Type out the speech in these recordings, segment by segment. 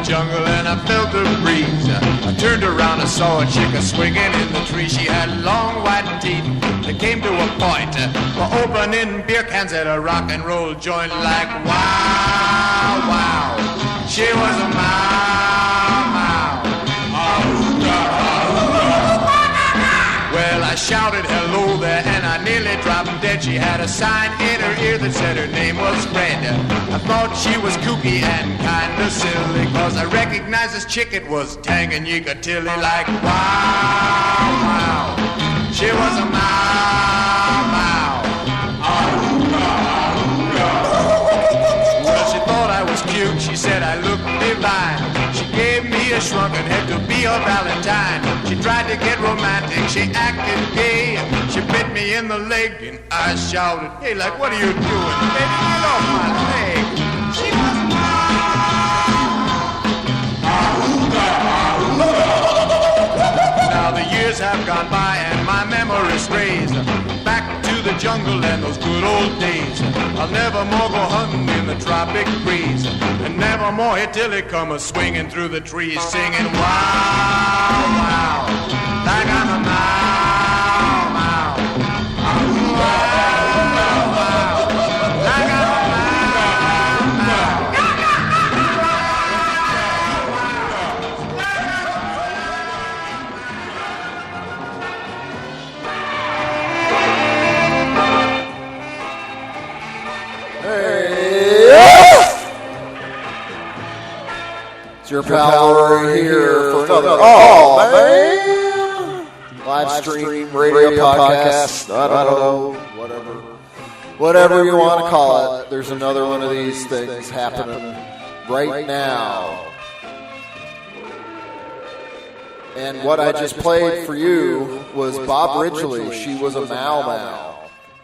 jungle and I felt the breeze. I turned around and saw a chick swinging in the tree. She had long white teeth that came to a point for opening beer cans at a rock and roll joint. Like wow, wow, she was a Well, I shouted hello there and I nearly dropped dead. She had a sign in her ear that said her name was Fred. I thought she was kooky and kinda silly, cause I recognized this chick, it was Tanganyika Tilly. Like wow, wow, she was a Well, she thought I was cute, she said I looked divine. She gave me a shrunken head to be her Valentine. She tried to get romantic, she acted gay. She bit me in the leg and I shouted, hey, like, what are you doing? Baby, get off my leg. She was Now the years have gone by and my memory's raised back to the jungle and those good old days. I'll never more go hunting in the tropic breeze, and never more hear Tilly come a-swinging through the trees, singing wow, wow, like I'm a mow, mow, wow, wow, like I'm a It's your pal here for another. Oh, man! Live stream, radio podcast. I don't know. Whatever you want to call it. There's another one of these things happening right now. And what I just played for you was Bob Ridgely. She was a Mau Mau.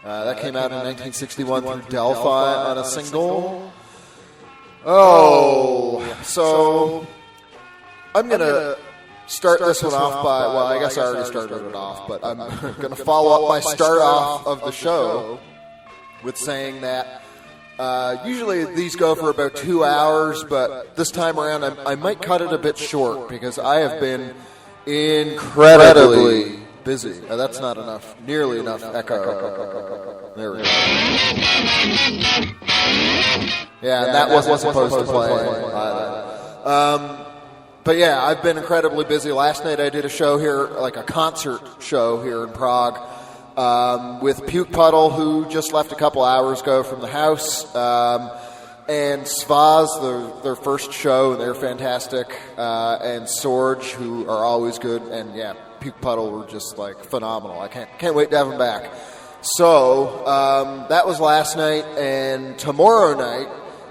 That came out in 1961 through Delphi on a single. Oh, so I'm going to start this one off by, well, I guess I already started it off, but I'm going to follow up my start off of the show with saying that usually these go for about 2 hours, but this time around I might cut it a bit short because I have been incredibly busy. That's not enough, nearly enough echo. There we go. Yeah, and that wasn't supposed to play either. But yeah, I've been incredibly busy. Last night I did a show here, like a concert show here in Prague, with Puke Puddle, who just left a couple hours ago from the house, and Svaz, their first show, and they're fantastic, and Sorge, who are always good, and yeah, Puke Puddle were just like phenomenal. I can't wait to have them back. So that was last night, and tomorrow night,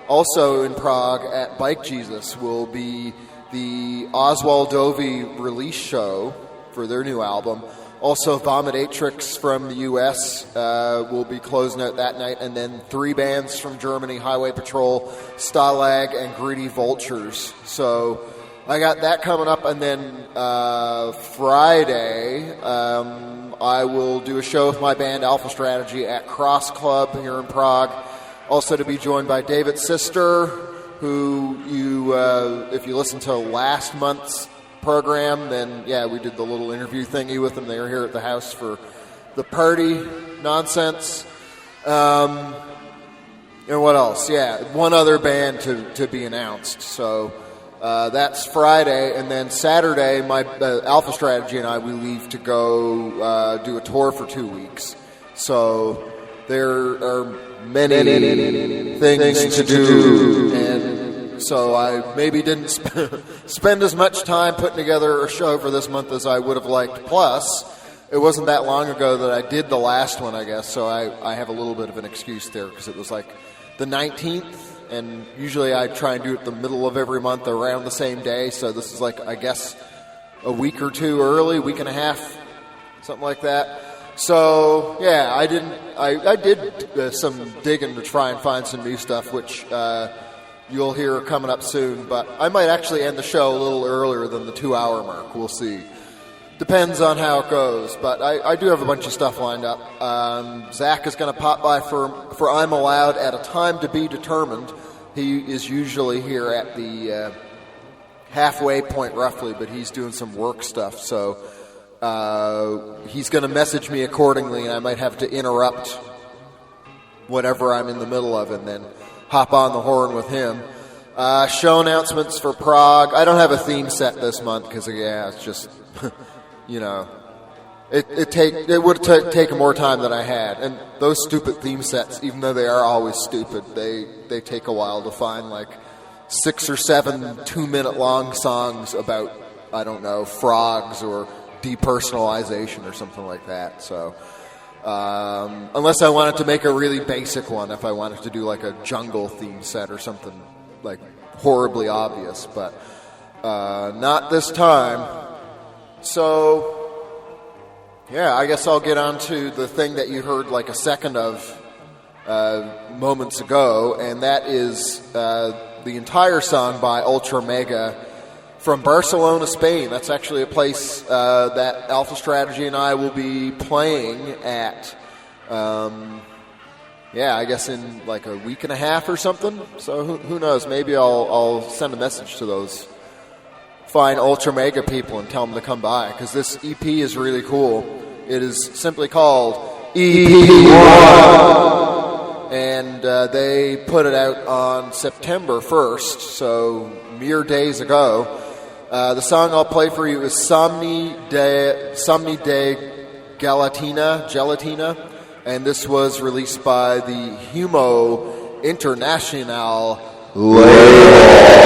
also in Prague at Bike Jesus, will be the Oswaldovi release show for their new album. Also, Vomidatrix from the U.S. Will be closing out that night, and then 3 bands from Germany, Highway Patrol, Stalag, and Greedy Vultures. So I got that coming up, and then Friday I will do a show with my band Alpha Strategy at Cross Club here in Prague. Also to be joined by David's sister, who if you listen to last month's program, then yeah, we did the little interview thingy with them. They were here at the house for the party nonsense. And what else? Yeah, one other band to be announced. So that's Friday, and then Saturday, my Alpha Strategy and I, we leave to go do a tour for 2 weeks. So there are many things to do, and so I maybe didn't spend as much time putting together a show for this month as I would have liked. Plus, it wasn't that long ago that I did the last one, I guess, so I have a little bit of an excuse there because it was like the 19th, and usually I try and do it the middle of every month around the same day, so this is like, I guess, a week or two early, week and a half, something like that. So, yeah, I did some digging to try and find some new stuff, which you'll hear coming up soon, but I might actually end the show a little earlier than the 2-hour mark. We'll see. Depends on how it goes, but I do have a bunch of stuff lined up. Zach is going to pop by for I'm Allowed at a time to be determined. He is usually here at the halfway point roughly, but he's doing some work stuff, so he's going to message me accordingly, and I might have to interrupt whatever I'm in the middle of and then hop on the horn with him. Show announcements for Prague. I don't have a theme set this month because, it's just, it would have taken more time than I had. And those stupid theme sets, even though they are always stupid, they take a while to find, like, 6 or 7 2-minute long songs about, I don't know, frogs or depersonalization or something like that. So, unless I wanted to make a really basic one, if I wanted to do like a jungle theme set or something like horribly obvious, but not this time. So, I guess I'll get on to the thing that you heard like a second of moments ago, and that is the entire song by Ultramega from Barcelona, Spain. That's actually a place that Alpha Strategy and I will be playing at, I guess in like a week and a half or something. So who knows? Maybe I'll send a message to those fine Ultramega people and tell them to come by, because this EP is really cool. It is simply called EP1. And they put it out on September 1st, so mere days ago. The song I'll play for you is Somni de Gelatina, and this was released by the Humo Internacional label.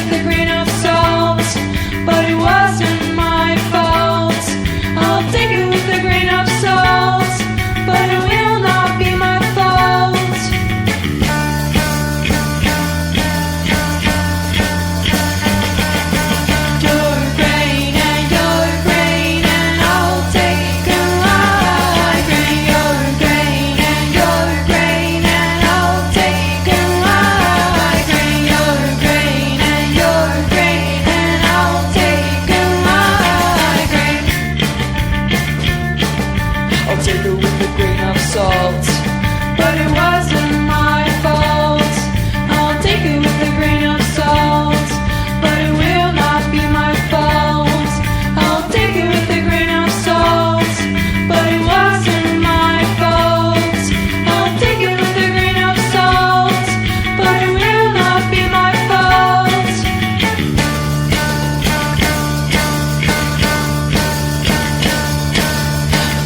with a grain of salt, but it wasn't my fault. I'll take it with a grain of salt, but it will not be my fault. Your grain, and I'll take a light grain. Your grain, and I'll take a light grain. Your grain, and I'll take a light grain. I'll take it with a grain of salt, but it wasn't my fault. I'll take it with a grain of salt, but it will not be my fault. I'll take it with a grain of salt, but it wasn't my fault. I'll take it with a grain of salt, but it will not be my fault.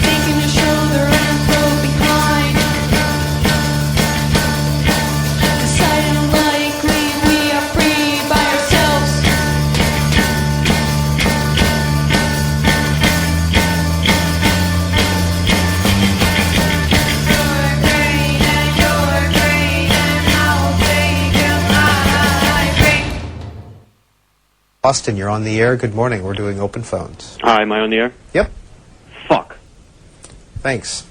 Taking your shoulder and throw behind. Deciding likely we are free by ourselves. Your grain, and I'll take a light grain. Austin, you're on the air. Good morning. We're doing open phones. Hi, am I on the air? Yep. Fuck. Thanks.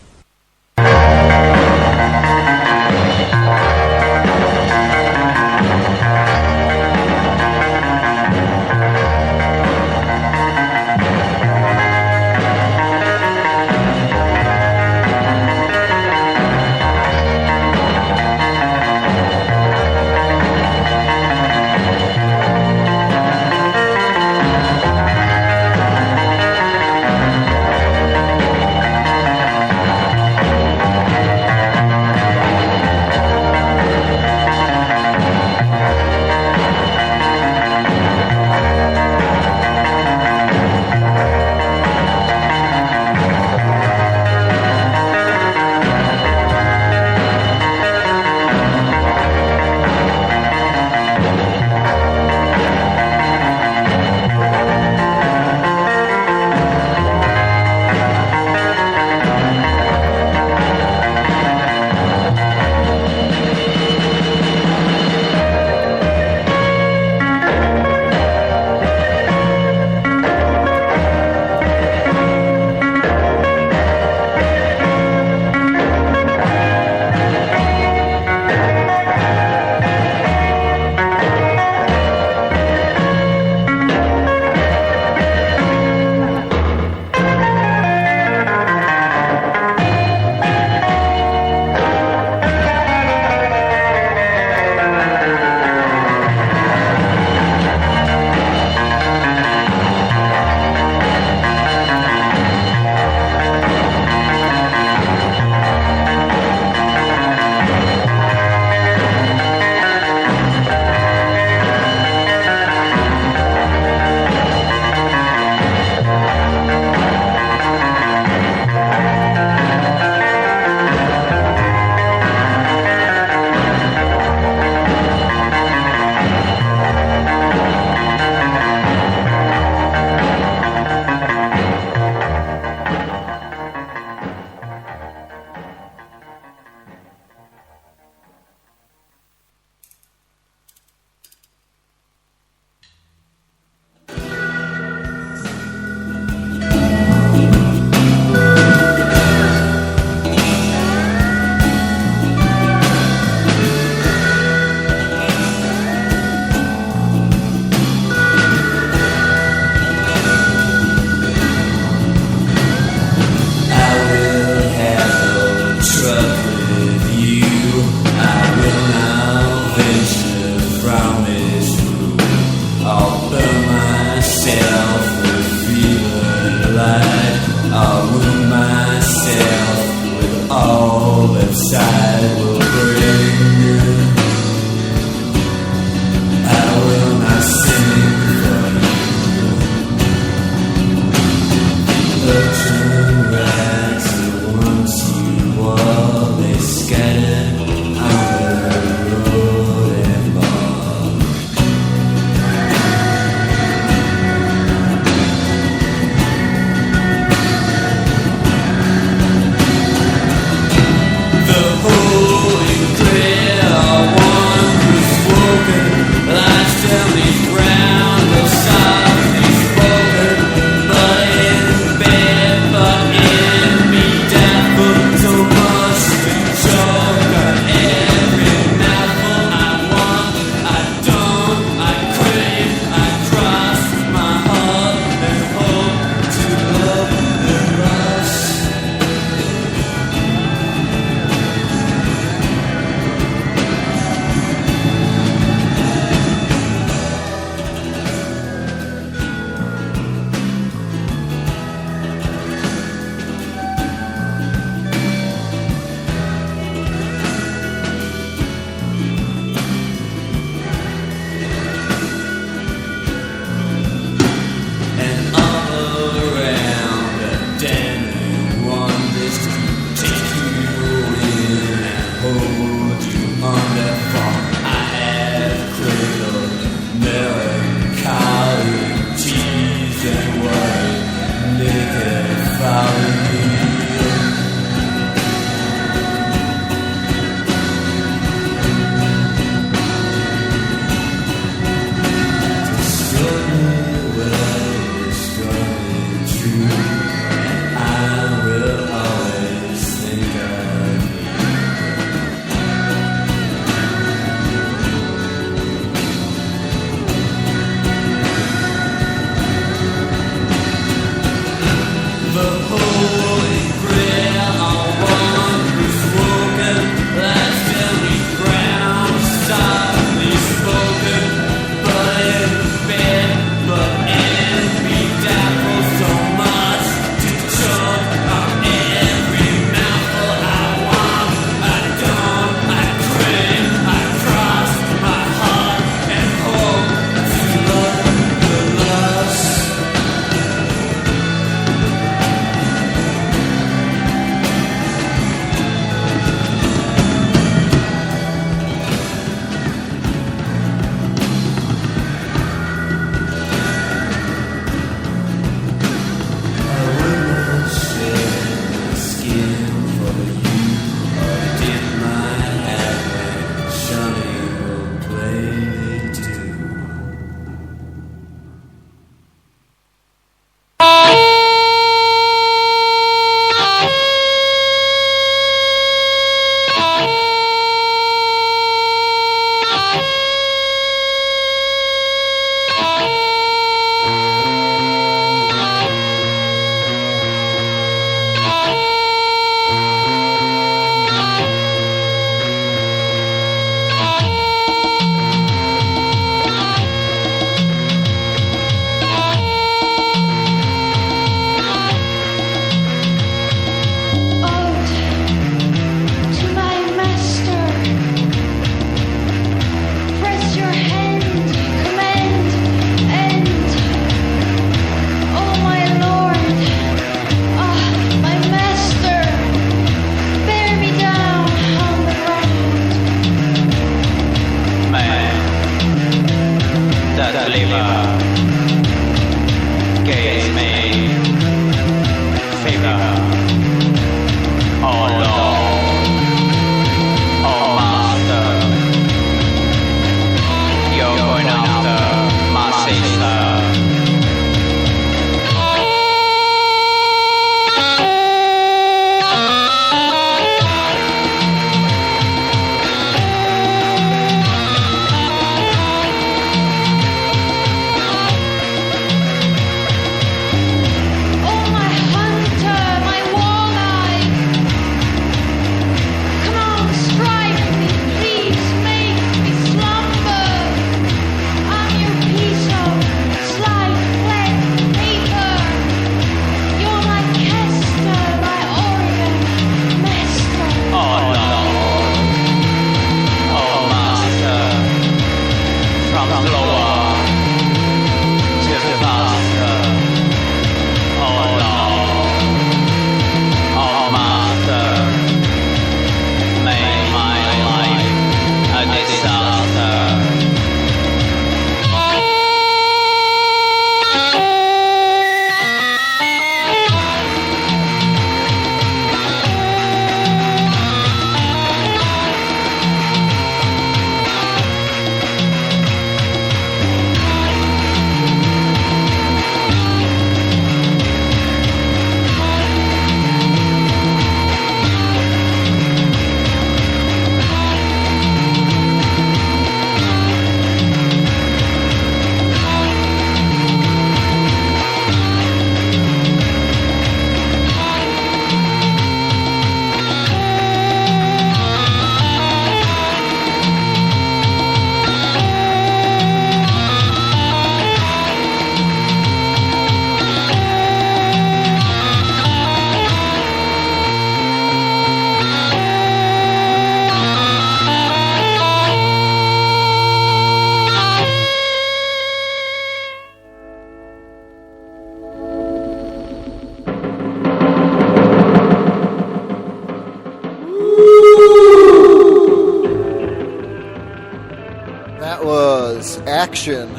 Aktion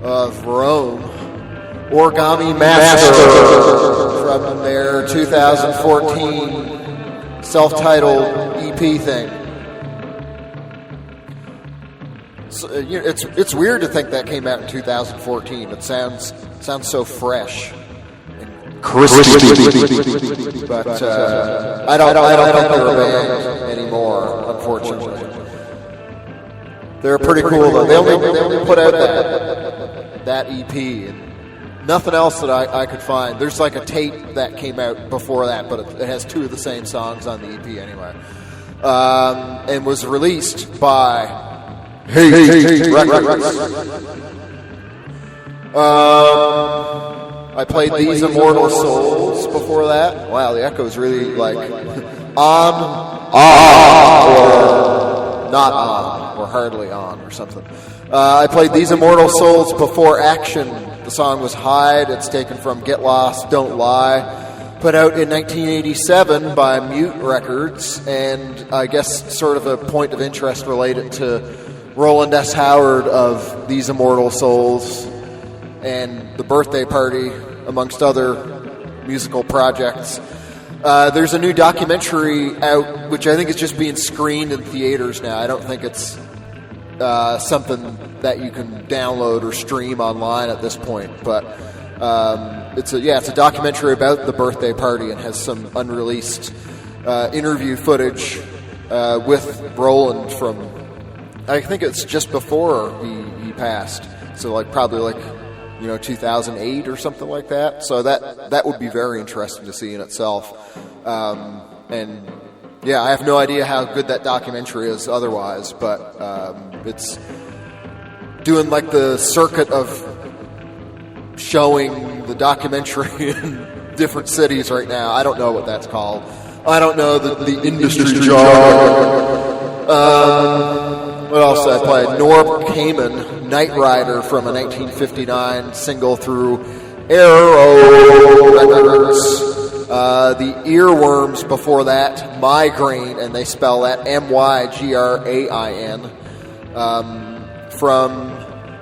of Rome, Origami Master, from their 2014 self-titled EP thing. So, it's weird to think that came out in 2014. It sounds so fresh and crispy, but I don't think they're a band anymore, unfortunately. They're pretty cool though. They only put out that EP and nothing else that I could find. There's like a tape that came out before that, but it has two of the same songs on the EP anyway. And was released by Records. I played These Immortal Souls before that. Wow, the echo's really like on, or not on, or hardly on, or something. I played These Immortal Souls before Aktion. The song was Hide. It's taken from Get Lost, Don't Lie. Put out in 1987 by Mute Records, and I guess sort of a point of interest related to Roland S. Howard of These Immortal Souls and The Birthday Party, amongst other musical projects. There's a new documentary out, which I think is just being screened in theaters now. I don't think it's something that you can download or stream online at this point, but it's a documentary about the birthday party and has some unreleased interview footage with Roland from, I think it's just before he passed, so probably 2008 or something like that. So that would be very interesting to see in itself. And yeah, I have no idea how good that documentary is otherwise, but it's doing like the circuit of showing the documentary in different cities right now. I don't know what that's called. I don't know the industry jargon. What else did I play? Norb Kamin, Night Rider, from a 1959 single through Erro Records. The Earwurms before that, Mygrain, and they spell that Mygrain, from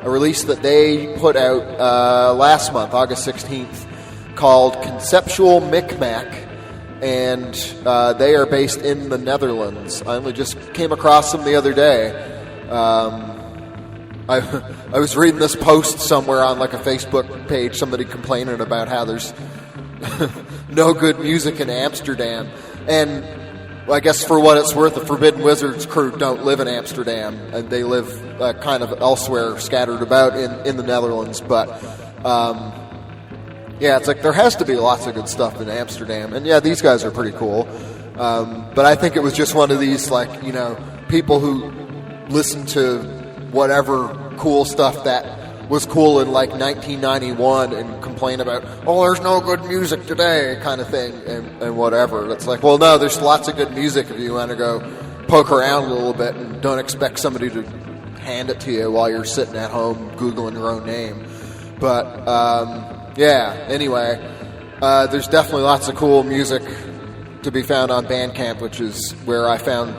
a release that they put out last month, August 16th, called Conceptual Mikmak, and they are based in the Netherlands. I only just came across them the other day. I was reading this post somewhere on like a Facebook page, somebody complaining about how there's no good music in Amsterdam. And I guess for what it's worth, the Forbidden Wizards crew don't live in Amsterdam, and they live kind of elsewhere, scattered about in the Netherlands. But yeah, it's like there has to be lots of good stuff in Amsterdam, and yeah, these guys are pretty cool. But I think it was just one of these, like, you know, people who listen to whatever cool stuff that was cool in like 1991 and complain about, oh, there's no good music today, kind of thing, and whatever. It's like, well, no, there's lots of good music if you want to go poke around a little bit, and don't expect somebody to hand it to you while you're sitting at home Googling your own name. But yeah, anyway, there's definitely lots of cool music to be found on Bandcamp, which is where I found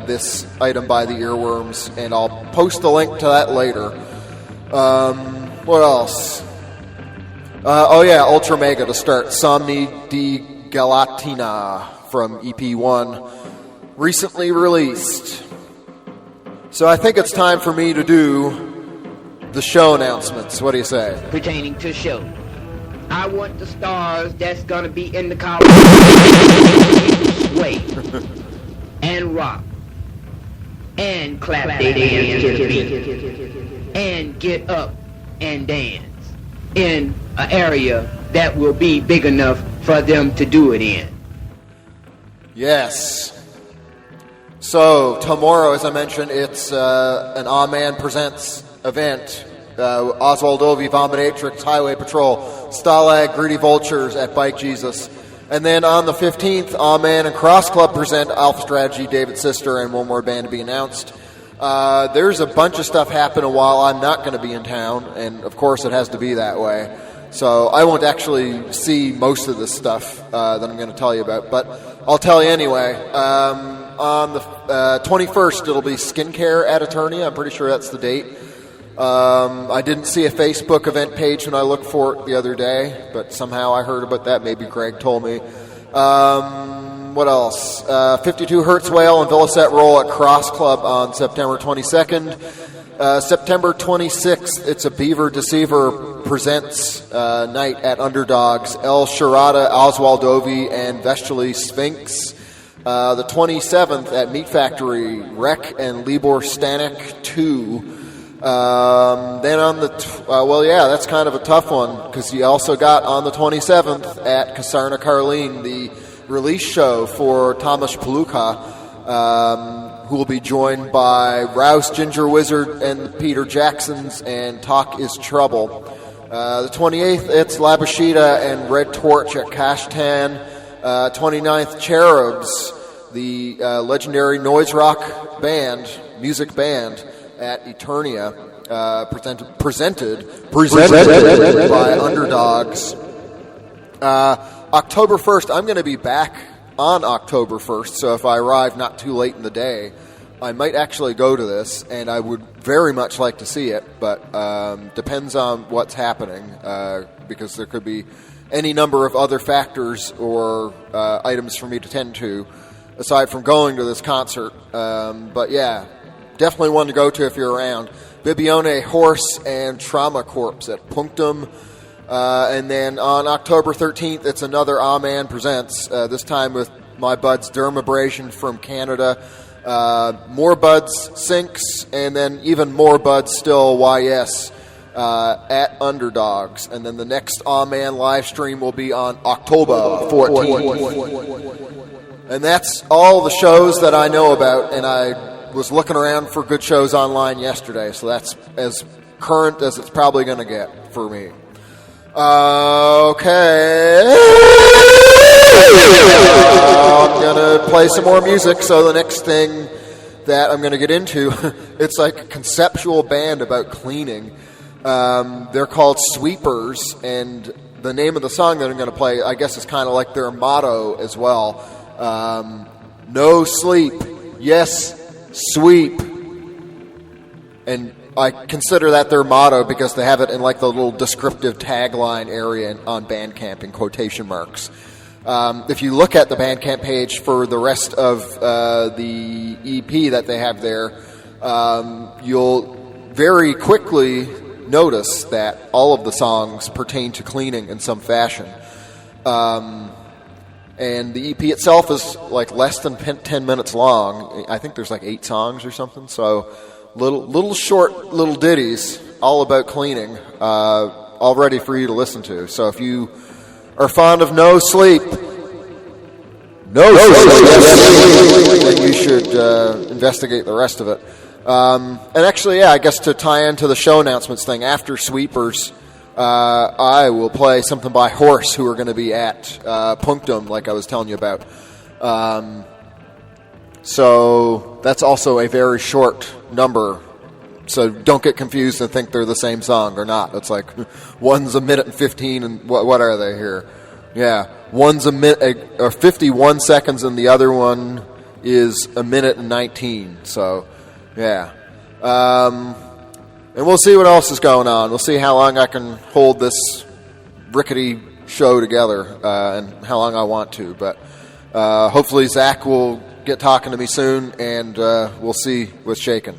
this item by the Earwurms, and I'll post a link to that later. What else? Oh yeah, Ultramega to start. Somni di Gelatina from EP1, recently released. So I think it's time for me to do the show announcements. What do you say? Pertaining to show, I want the stars that's gonna be in the car sway and rock and clap their hands to the beat and get up and dance in an area that will be big enough for them to do it in. Yes. So tomorrow, as I mentioned, it's an Amen Presents event. Oswald Ovie, Vomidatrix, Highway Patrol, Stalag, Greedy Vultures at Bike Jesus. And then on the 15th, Amen and Cross Club present Alpha Strategy, David Sister, and one more band to be announced. There's a bunch of stuff happening while I'm not going to be in town, and of course it has to be that way. So I won't actually see most of this stuff that I'm going to tell you about, but I'll tell you anyway. On the 21st, it'll be Skincare at Eternia. I'm pretty sure that's the date. I didn't see a Facebook event page when I looked for it the other day, but somehow I heard about that. Maybe Greg told me. What else? 52 Hertz Whale and Villasette Roll at Cross Club on September 22nd. September 26th, it's a Beaver Deceiver Presents night at Underdogs. El Sharada, Oswald Ovie, and Vestally Sphinx. The 27th at Meat Factory, Rek and Libor Stanek 2. Then on the, well, yeah, that's kind of a tough one, because you also got on the 27th at Kasarna Karlin the release show for Tomasz Palucha, who will be joined by Rouse Ginger Wizard and Peter Jacksons and Talk is Trouble. The 28th, it's Labashida and Red Torch at Kashtan. 29th, Cherubs, the legendary noise rock band, music band, at Eternia, presented by Underdogs. October 1st, I'm going to be back on October 1st, so if I arrive not too late in the day, I might actually go to this, and I would very much like to see it, but depends on what's happening, because there could be any number of other factors or items for me to tend to, aside from going to this concert. But yeah, definitely one to go to if you're around. Bibione, Hoarse, and Trauma Corpse at Punctum. And then on October 13th, it's another Amen Presents, this time with my buds Dermabrasion from Canada. More buds Sinks, and then even more buds still YS at Underdogs. And then the next Amen live stream will be on October 14th. And that's all the shows that I know about, and I was looking around for good shows online yesterday, so that's as current as it's probably going to get for me. Okay. I'm going to play some more music, so the next thing that I'm going to get into, it's like a conceptual band about cleaning. They're called Sweepers, and the name of the song that I'm going to play, I guess, is kind of like their motto as well. No sleep, yes, sweep. And I consider that their motto because they have it in like the little descriptive tagline area on Bandcamp in quotation marks. If you look at the Bandcamp page for the rest of the EP that they have there, you'll very quickly notice that all of the songs pertain to cleaning in some fashion. And the EP itself is like less than 10 minutes long. I think there's like 8 songs or something. So little short little ditties all about cleaning, all ready for you to listen to. So if you are fond of No Sleep, then you should investigate the rest of it. And actually, yeah, I guess to tie into the show announcements thing, after Sweepers, I will play something by Hoarse, who are going to be at Punctum, like I was telling you about. So that's also a very short number. So don't get confused and think they're the same song. They're not. It's like one's a minute and 15, and what are they here? Yeah, one's a minute or 51 seconds, and the other one is a minute and 19. So, yeah. And we'll see what else is going on. We'll see how long I can hold this rickety show together and how long I want to. But hopefully Zach will get talking to me soon, and we'll see what's shaking.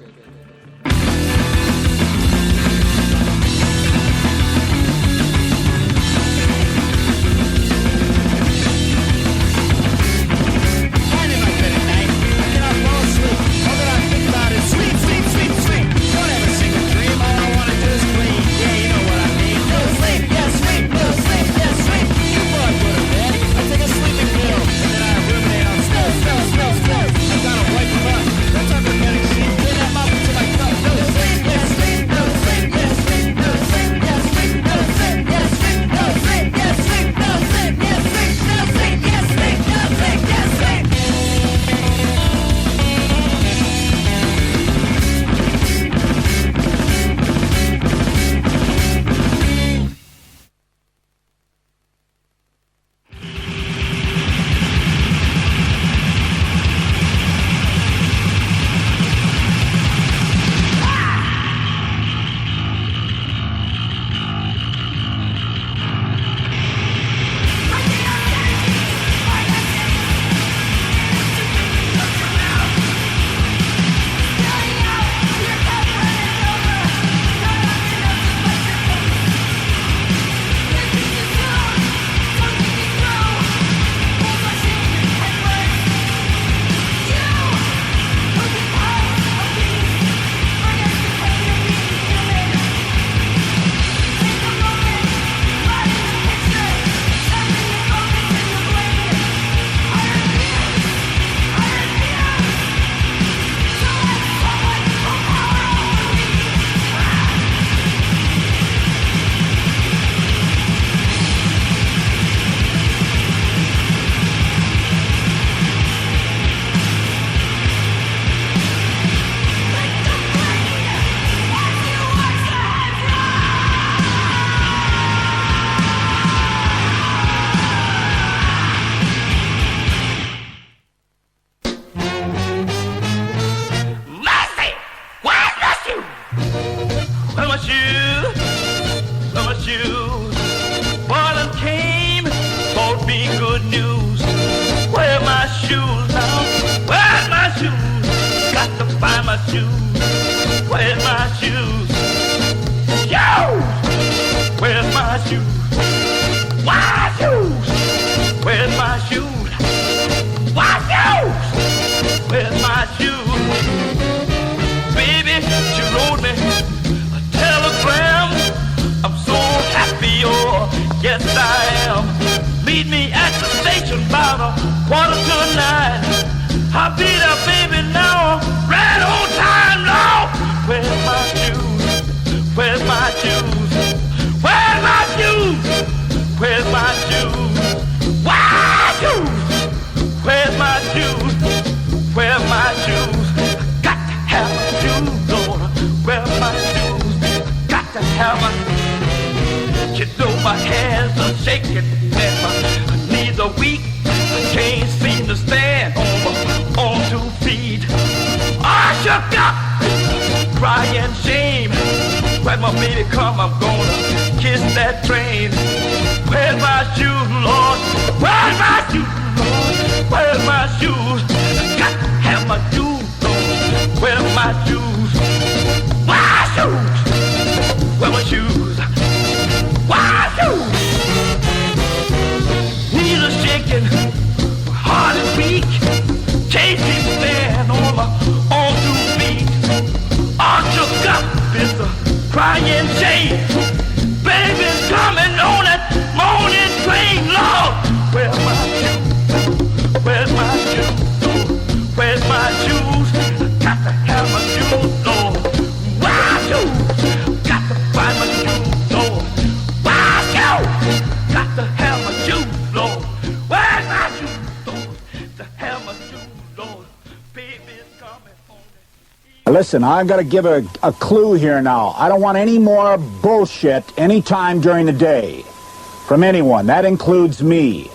Crying shame. when my baby come, I'm gonna kiss that train. Where's my shoes, Lord? Where's my shoes, Lord? Where's my shoes? Got to have my shoes, Lord. Where's my shoes? My shoes? Where my shoes? My shoes? Knees are shaking, heart is weak. Chasing stand on my own 2 feet. All shook up, it's a crying shame. Baby's coming on that morning train, Lord. Where's my shoes? Where's my shoes? Where's my shoes? Got to have my shoes, Lord. My shoes? Got to find my shoes, Lord. My shoes? Got to have my shoes, Lord. Where's my shoes, Lord? To have my shoes, Lord. Baby's coming on. Listen, I've got to give a clue here now. I don't want any more bullshit anytime during the day from anyone. That includes me.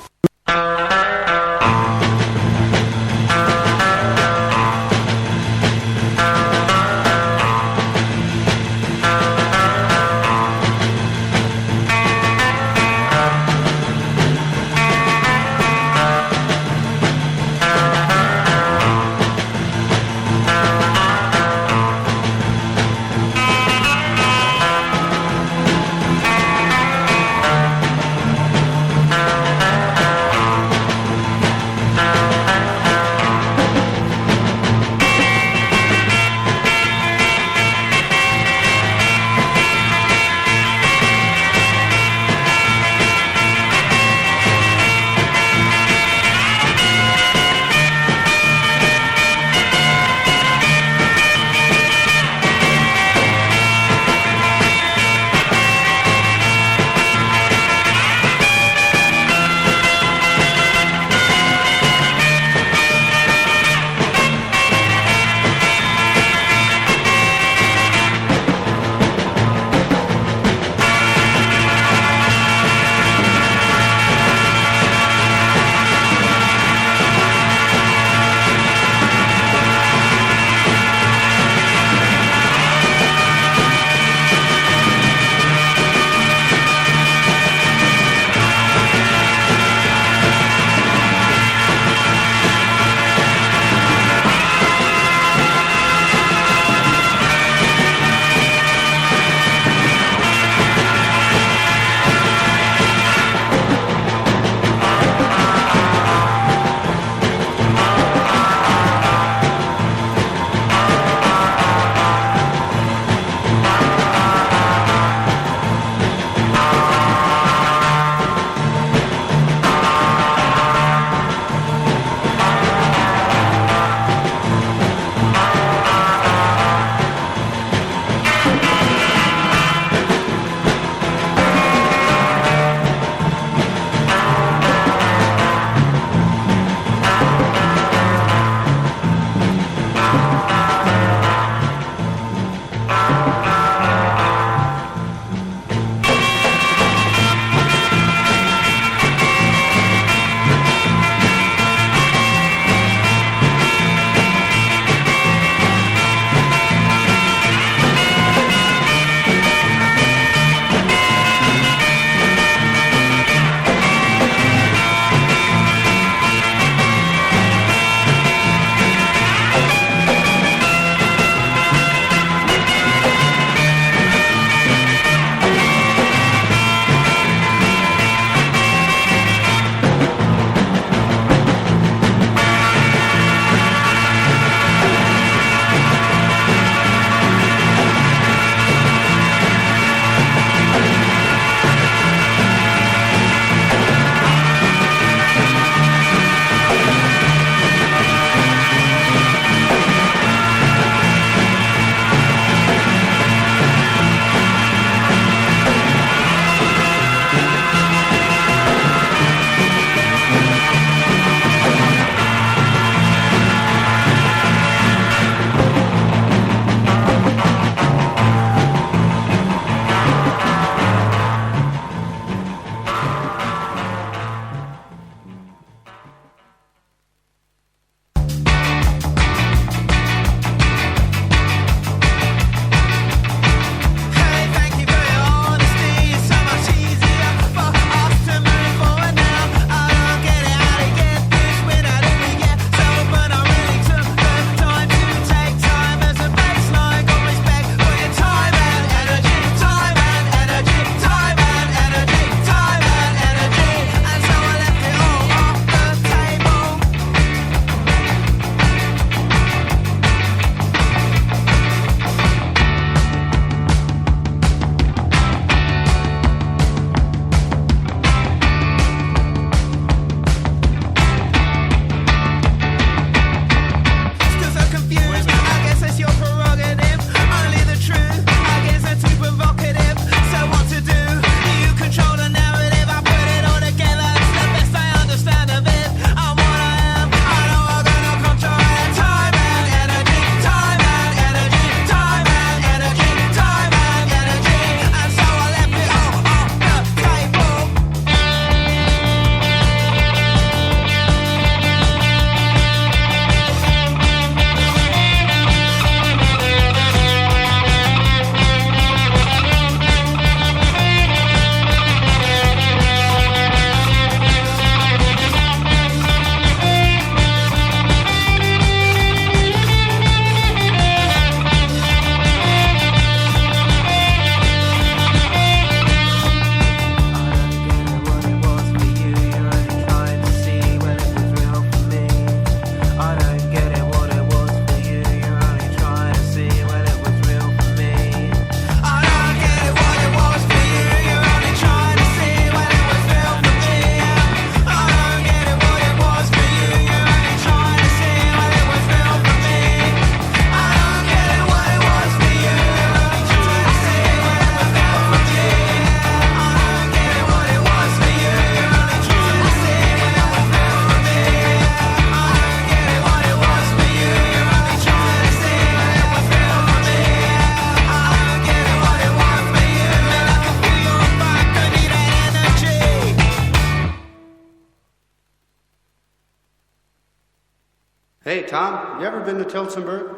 Hey, Tom, you ever been to Tillsonburg?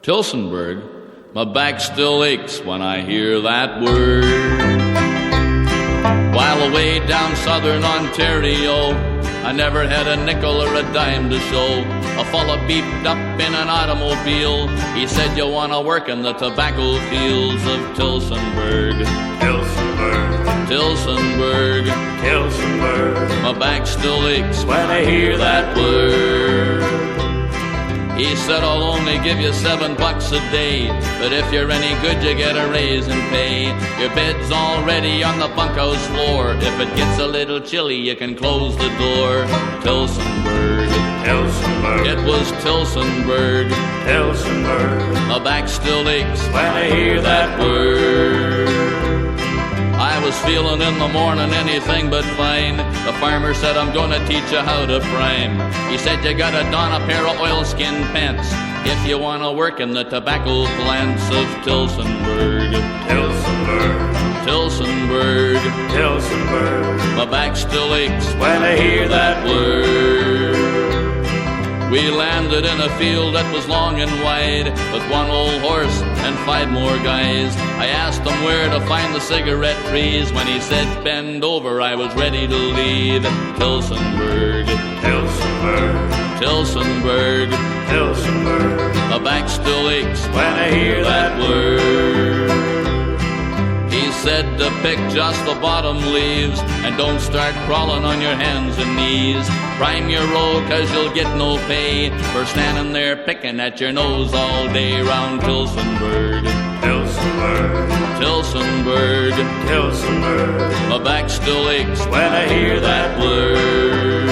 Tillsonburg? My back still aches when I hear that word. While away down southern Ontario, I never had a nickel or a dime to show. A fella beeped up in an automobile. He said, you want to work in the tobacco fields of Tillsonburg. Tillsonburg, Tillsonburg, Tillsonburg. my back still aches when I hear that word. He said, I'll only give you $7 a day, but if you're any good, you get a raise in pay. Your bed's already on the bunkhouse floor. If it gets a little chilly, you can close the door. Tillsonburg, Tillsonburg, it was Tillsonburg. Tillsonburg. My back still aches when I hear that word. I was feeling in the morning anything but fine. The farmer said, I'm gonna teach you how to prime. He said, you gotta don a pair of oilskin pants if you wanna work in the tobacco plants of Tillsonburg. Tillsonburg, Tillsonburg, Tillsonburg. my back still aches when I hear that word. We landed in a field that was long and wide, with one old horse and 5 more guys. I asked him where to find the cigarette trees. When he said bend over, I was ready to leave. Tillsonburg, Tillsonburg, Tillsonburg, Tillsonburg. my back still aches when I hear that word. He said to pick just the bottom leaves and don't start crawling on your hands and knees. Prime your row, 'cause you'll get no pay for standing there picking at your nose all day round Tillsonburg. Tillsonburg, Tillsonburg, Tillsonburg. my back still aches when I hear that word.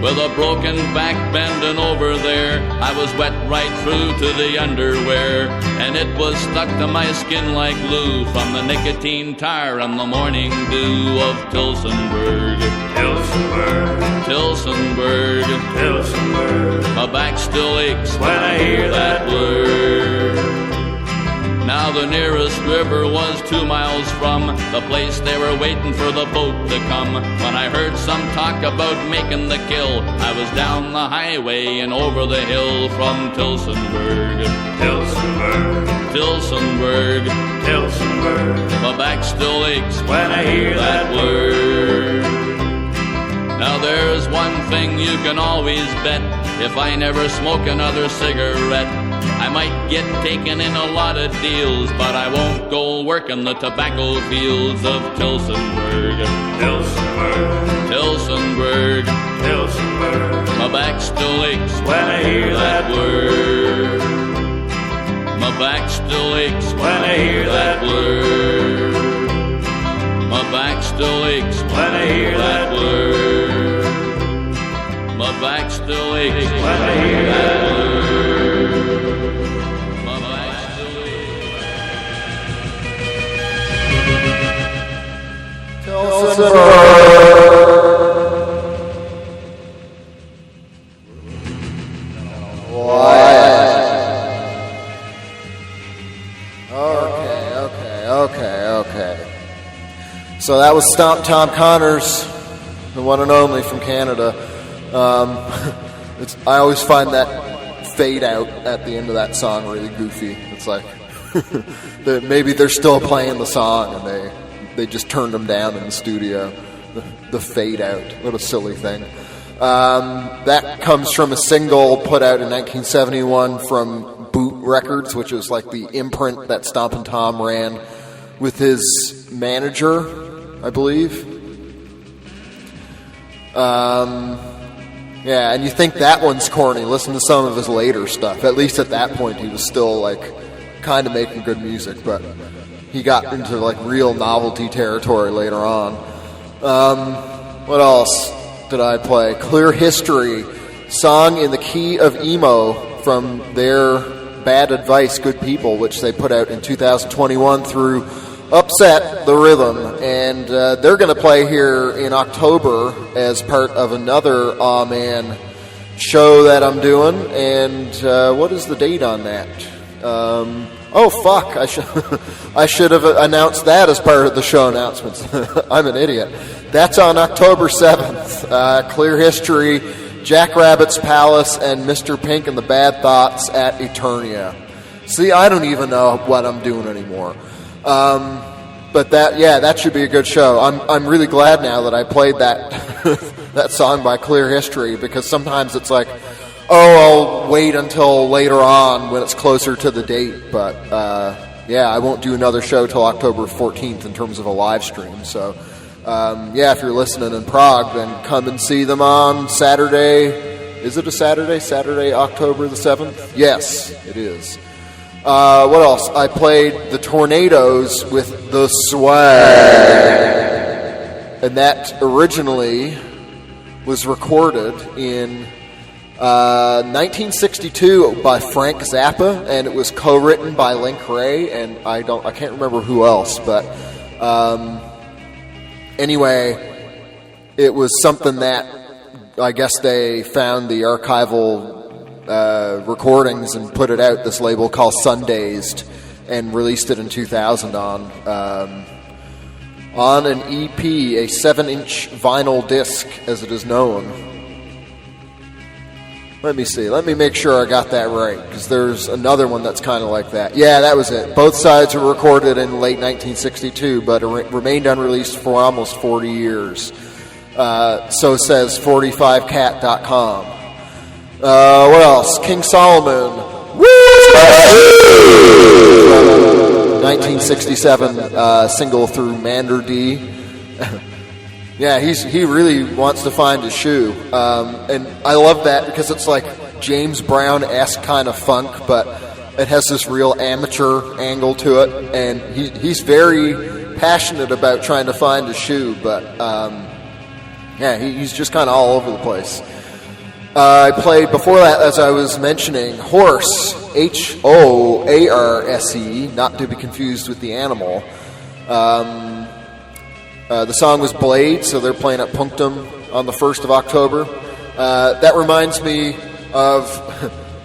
With a broken back bending over there, I was wet right through to the underwear, and it was stuck to my skin like glue from the nicotine tar and the morning dew of Tillsonburg. Tillsonburg, Tillsonburg, Tillsonburg. my back still aches when I hear that word. Now the nearest river was 2 miles from the place they were waiting for the boat to come. When I heard some talk about making the kill, I was down the highway and over the hill from Tillsonburg. Tillsonburg, Tillsonburg, Tillsonburg. my back still aches when I hear that word. Now there's one thing you can always bet: if I never smoke another cigarette, I might get taken in a lot of deals, but I won't go work in the tobacco fields of Tillsonburg. Tillsonburg, Tillsonburg, Tillsonburg. my back still aches when I hear that word. My back still aches when I hear that word. My back still aches when I hear that word. My back still aches when I hear that word. My back still aches. Okay. So that was Stomp Tom Connors, the one and only from Canada. I always find that fade out at the end of that song really goofy. It's like maybe they're still playing the song and they just turned them down in the studio. The fade out, what a silly thing. That comes from a single put out in 1971 from Boot Records, which was like the imprint that Stompin' Tom ran with his manager, I believe. Yeah, and you think that one's corny. Listen to some of his later stuff. At least at that point, he was still like kind of making good music, but he got into like real novelty territory later on. What else did I play? Clear History, song in the key of emo from their Bad Advice, Good People, which they put out in 2021 through Upset the Rhythm, and they're going to play here in October as part of another Aw Man show that I'm doing. And what is the date on that? Oh fuck! I should have announced that as part of the show announcements. I'm an idiot. That's on October 7th. Clear History, Jackrabbit's Palace and Mr. Pink and the Bad Thoughts at Eternia. See, I don't even know what I'm doing anymore. But that should be a good show. I'm really glad now that I played that that song by Clear History, because sometimes it's like, I'll wait until later on when it's closer to the date. But I won't do another show till October 14th in terms of a live stream. So if you're listening in Prague, then come and see them on Saturday. Is it a Saturday? Saturday, October the 7th? Yes, it is. What else? I played the Tornadoes with the Swag. And that originally was recorded in 1962 by Frank Zappa, and it was co-written by Link Ray, and I can't remember who else, but anyway, it was something that I guess they found the archival recordings and put it out, this label called Sundazed, and released it in 2000 on an EP, a 7-inch vinyl disc, as it is known. Let me see. Let me make sure I got that right, because there's another one that's kind of like that. Yeah, that was it. Both sides were recorded in late 1962, but remained unreleased for almost 40 years. So says 45cat.com. What else? King Solomon. Woo! 1967 single through Mander-D. Yeah, he really wants to find his shoe. And I love that because it's like James Brown-esque kind of funk, but it has this real amateur angle to it. And he's very passionate about trying to find his shoe, but he's just kind of all over the place. I played, before that, as I was mentioning, Hoarse, Hoarse, not to be confused with the animal. The song was Blade, so they're playing at Punctum on the 1st of October. That reminds me of,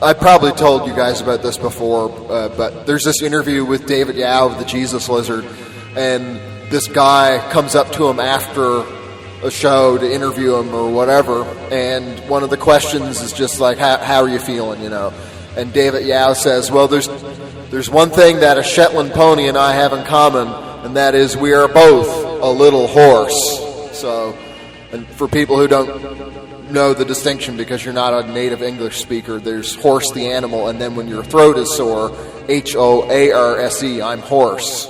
I probably told you guys about this before, but there's this interview with David Yao of the Jesus Lizard, and this guy comes up to him after a show to interview him or whatever, and one of the questions is just like, how are you feeling, And David Yao says, well, there's one thing that a Shetland pony and I have in common, and that is we are both a little hoarse. So, and for people who don't know the distinction because you're not a native English speaker, there's horse the animal, and then when your throat is sore, Hoarse, I'm hoarse.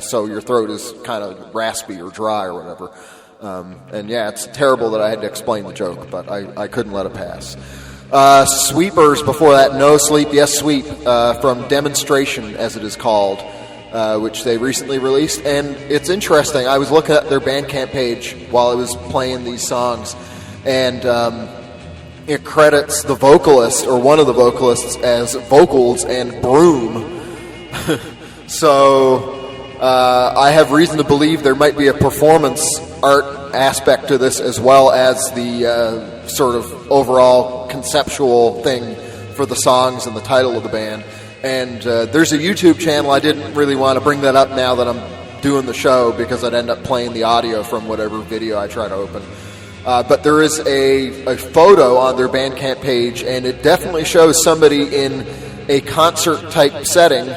So your throat is kind of raspy or dry or whatever. It's terrible that I had to explain the joke, but I couldn't let it pass. Sweepers before that, No Sleep, Yes Sweep, from Demonstration, as it is called, which they recently released. And it's interesting, I was looking at their Bandcamp page while I was playing these songs, and it credits the vocalist, or one of the vocalists, as vocals and broom. So I have reason to believe there might be a performance art aspect to this, as well as the sort of overall conceptual thing for the songs and the title of the band. And there's a YouTube channel. I didn't really want to bring that up now that I'm doing the show, because I'd end up playing the audio from whatever video I try to open. But there is a photo on their Bandcamp page, and it definitely shows somebody in a concert-type setting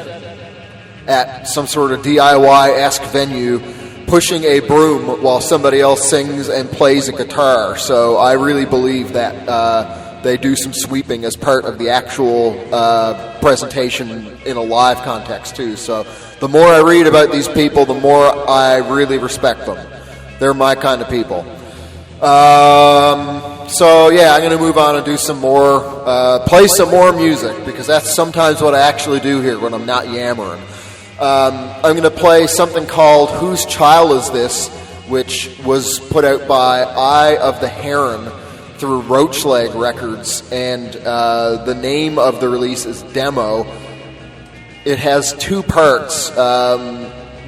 at some sort of DIY-esque venue pushing a broom while somebody else sings and plays a guitar. So I really believe that they do some sweeping as part of the actual presentation in a live context too. So the more I read about these people, the more I really respect them. They're my kind of people. I'm going to move on and do some more, play some more music, because that's sometimes what I actually do here when I'm not yammering. I'm going to play something called Whose Child Is This?, which was put out by Eye of the Heron through Roachleg Records, and the name of the release is Demo. It has two parts.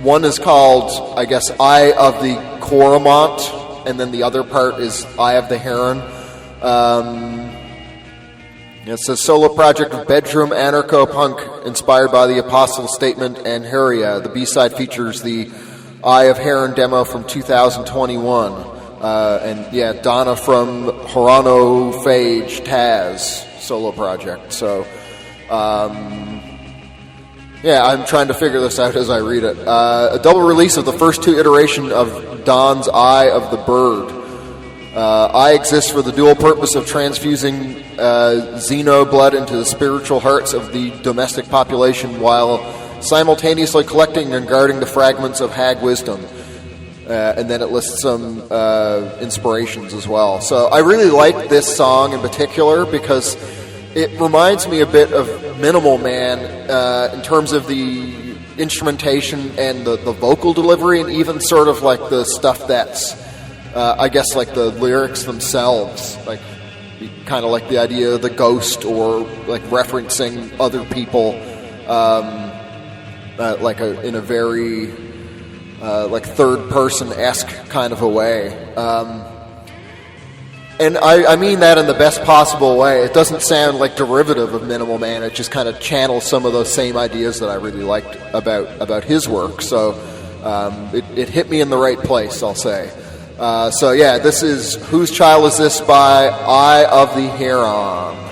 One is called, I guess, Eye of the Coromont, and then the other part is Eye of the Heron. It's a solo project of bedroom anarcho-punk inspired by the Apostle Statement and Haria. The B-side features the Eye of Heron demo from 2021. And yeah, Donna from Horano Phage Taz solo project. So, yeah, I'm trying to figure this out as I read it. A double release of the first two iteration of Don's Eye of the Bird. Eye exists for the dual purpose of transfusing xeno blood into the spiritual hearts of the domestic population while simultaneously collecting and guarding the fragments of hag wisdom. And then it lists some inspirations as well. So I really like this song in particular because it reminds me a bit of Minimal Man in terms of the instrumentation and the vocal delivery, and even sort of like the stuff that's, I guess, like the lyrics themselves, like kind of like the idea of the ghost or like referencing other people, in a very like third person-esque kind of a way. And I mean that in the best possible way. It doesn't sound like derivative of Minimal Man. It just kind of channels some of those same ideas that I really liked about his work. So it hit me in the right place, I'll say. So yeah, this is Whose Child Is This by Eye of the Heron.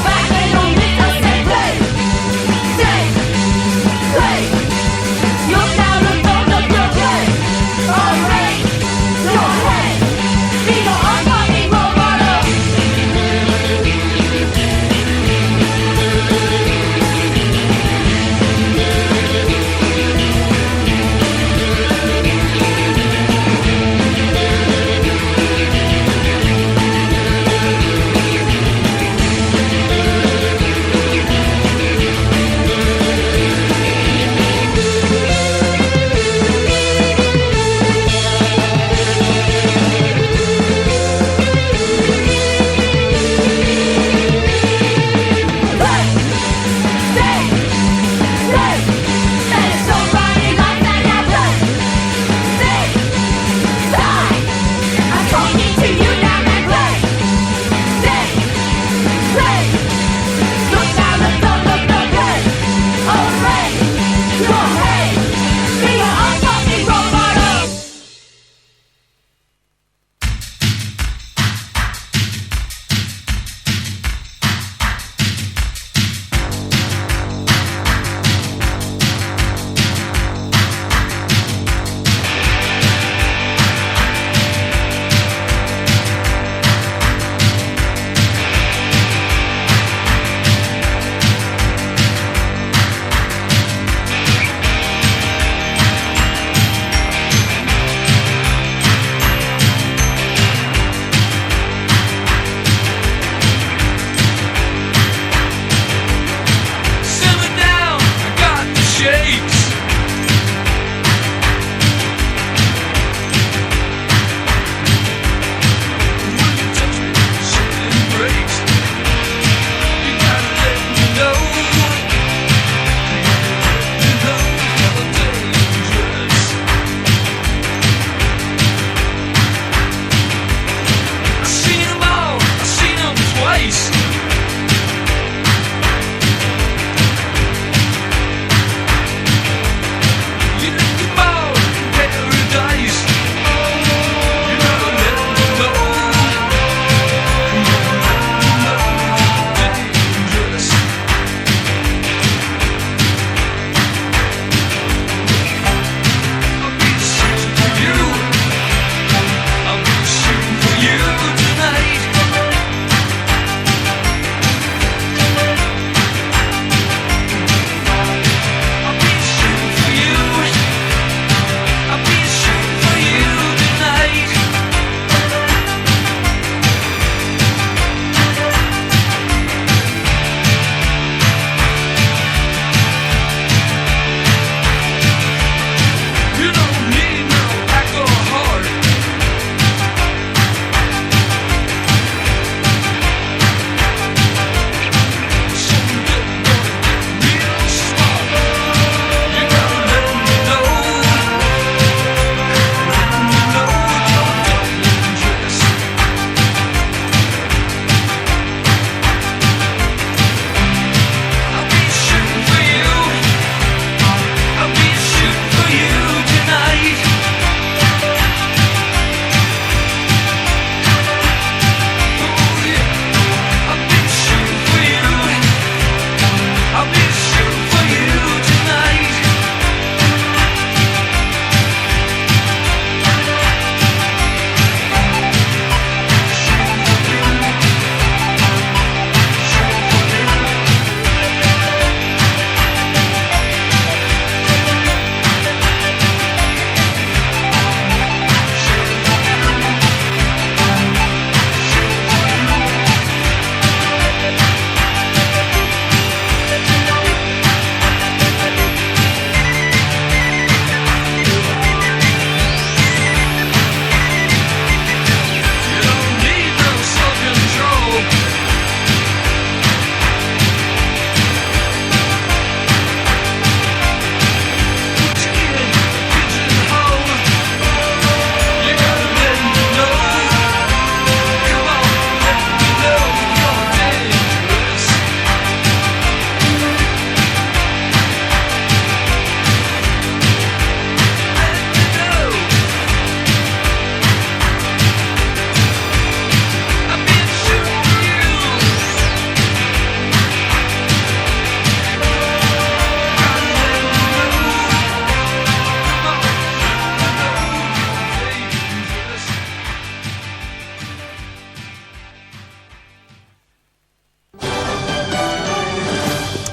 Back and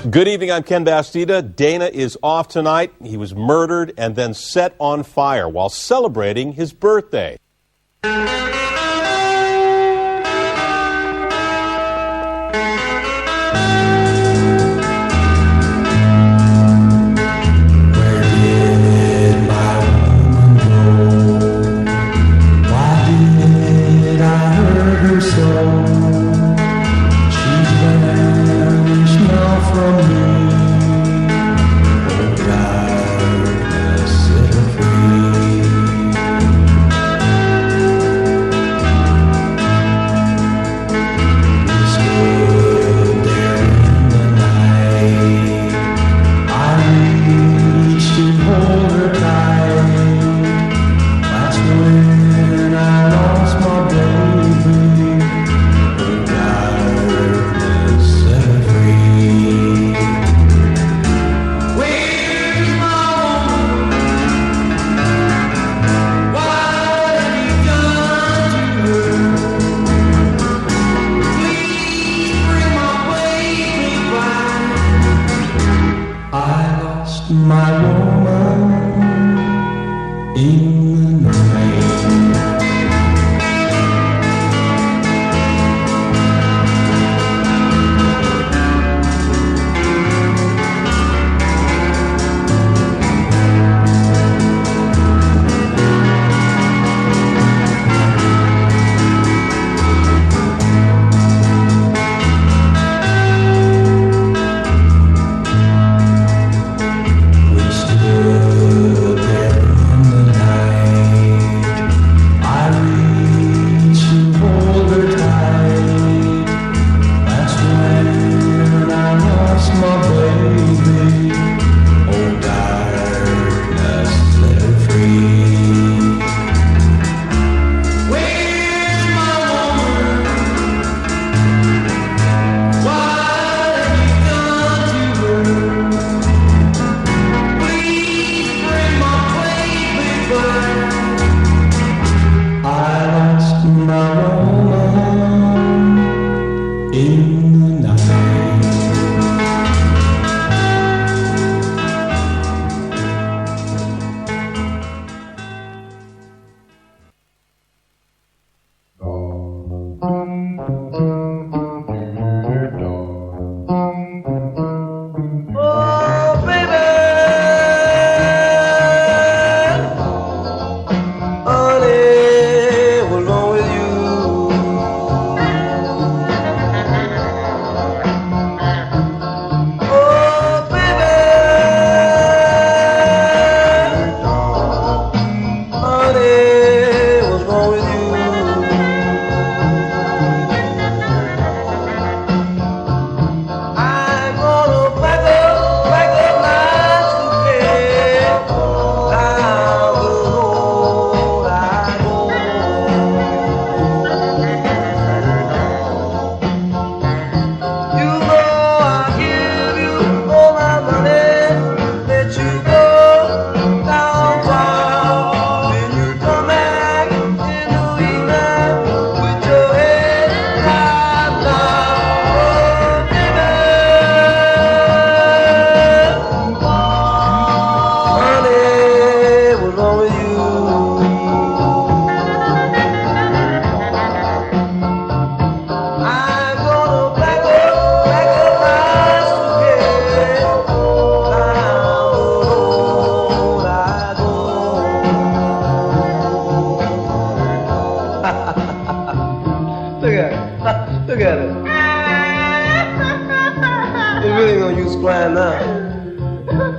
Good evening, I'm Ken Bastida. Dana is off tonight. He was murdered and then set on fire while celebrating his birthday.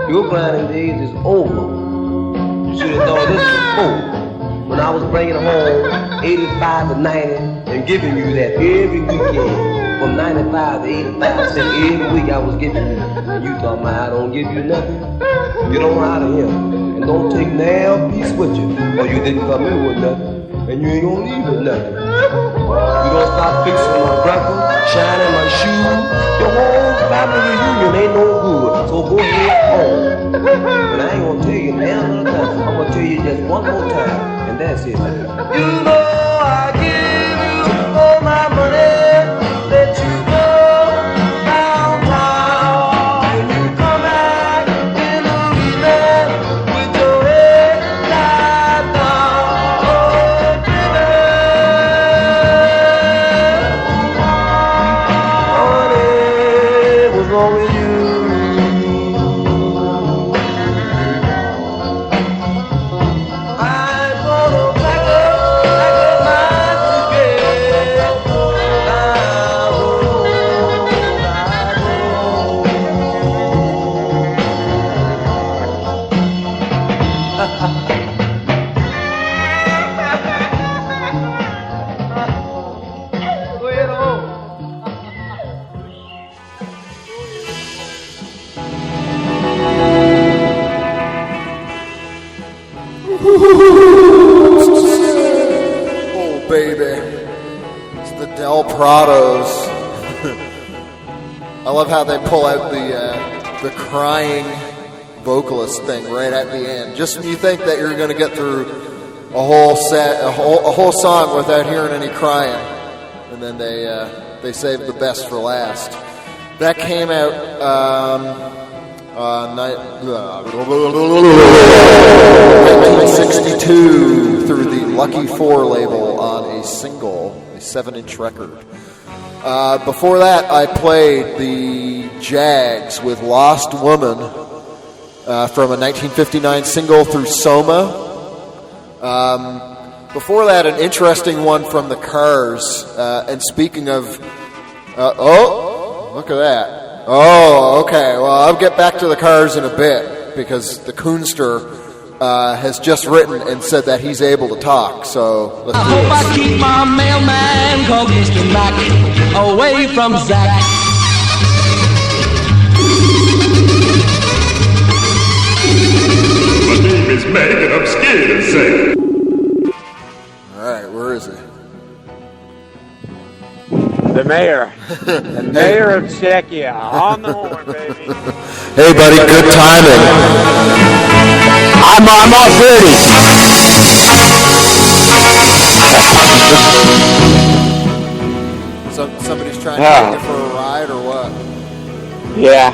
Your grinding days is over. You should have thought this was over. When I was bringing home 85 to 90 and giving you that every weekend. From 95 to 85 cents every week I was giving you. And you talking about I don't give you nothing? You don't know how to hear. And don't take now piece with you. Or you didn't come in with nothing. And you ain't gonna leave with nothing. You don't stop fixing my breakfast, shining my shoes. Your whole family reunion ain't no good. So go ahead home. But I ain't gonna tell you now another time. I'm gonna tell you just one more time. And that's it. You know I give you all my money. Let you go downtown. vibratos. I love how they pull out the crying vocalist thing right at the end. Just when you think that you're going to get through a whole song without hearing any crying, and then they save the best for last. That came out 1962 through the Lucky 4 label on a single, a 7-inch record. Before that, I played the Jags with Lost Woman from a 1959 single through Soma. Before that, an interesting one from the Cars. And speaking of... look at that. Oh, okay. Well, I'll get back to the Cars in a bit because the Coonster has just written and said that he's able to talk. So let's do this. I hope I keep my mailman called Mr. Mac away from Zach. My name is Meg and I'm scared to say. All right, where is he? The mayor. The mayor of Czechia. On the horn, baby. Hey, buddy, good timing. I'm all ready. Somebody's trying to take you for a ride or what? Yeah.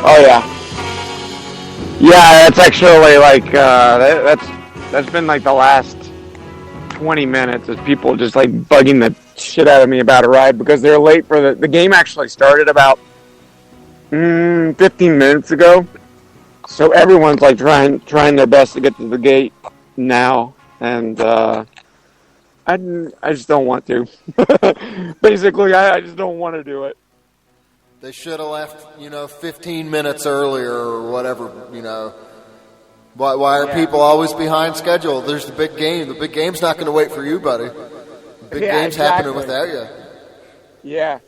Oh, yeah. Yeah, that's actually like, that's been like the last 20 minutes of people just like bugging the shit out of me about a ride because they're late for the game actually started about 15 minutes ago. So everyone's like trying their best to get to the gate now, and I just don't want to. Basically, I just don't want to do it. They should have left, 15 minutes earlier or whatever, Why are people always behind schedule? There's the big game. The big game's not going to wait for you, buddy. The big game's happening without you. Yeah.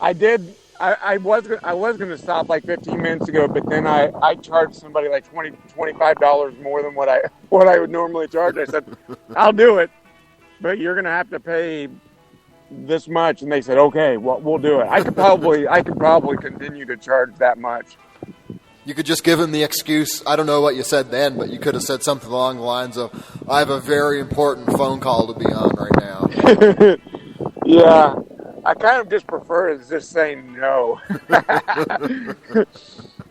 I did. I was going to stop like 15 minutes ago, but then I charged somebody like $25 more than what I would normally charge. I said, I'll do it, but you're going to have to pay this much. And they said, okay, well, we'll do it. I could probably continue to charge that much. You could just give him the excuse. I don't know what you said then, but you could have said something along the lines of, I have a very important phone call to be on right now. Yeah. I kind of just prefer just saying no.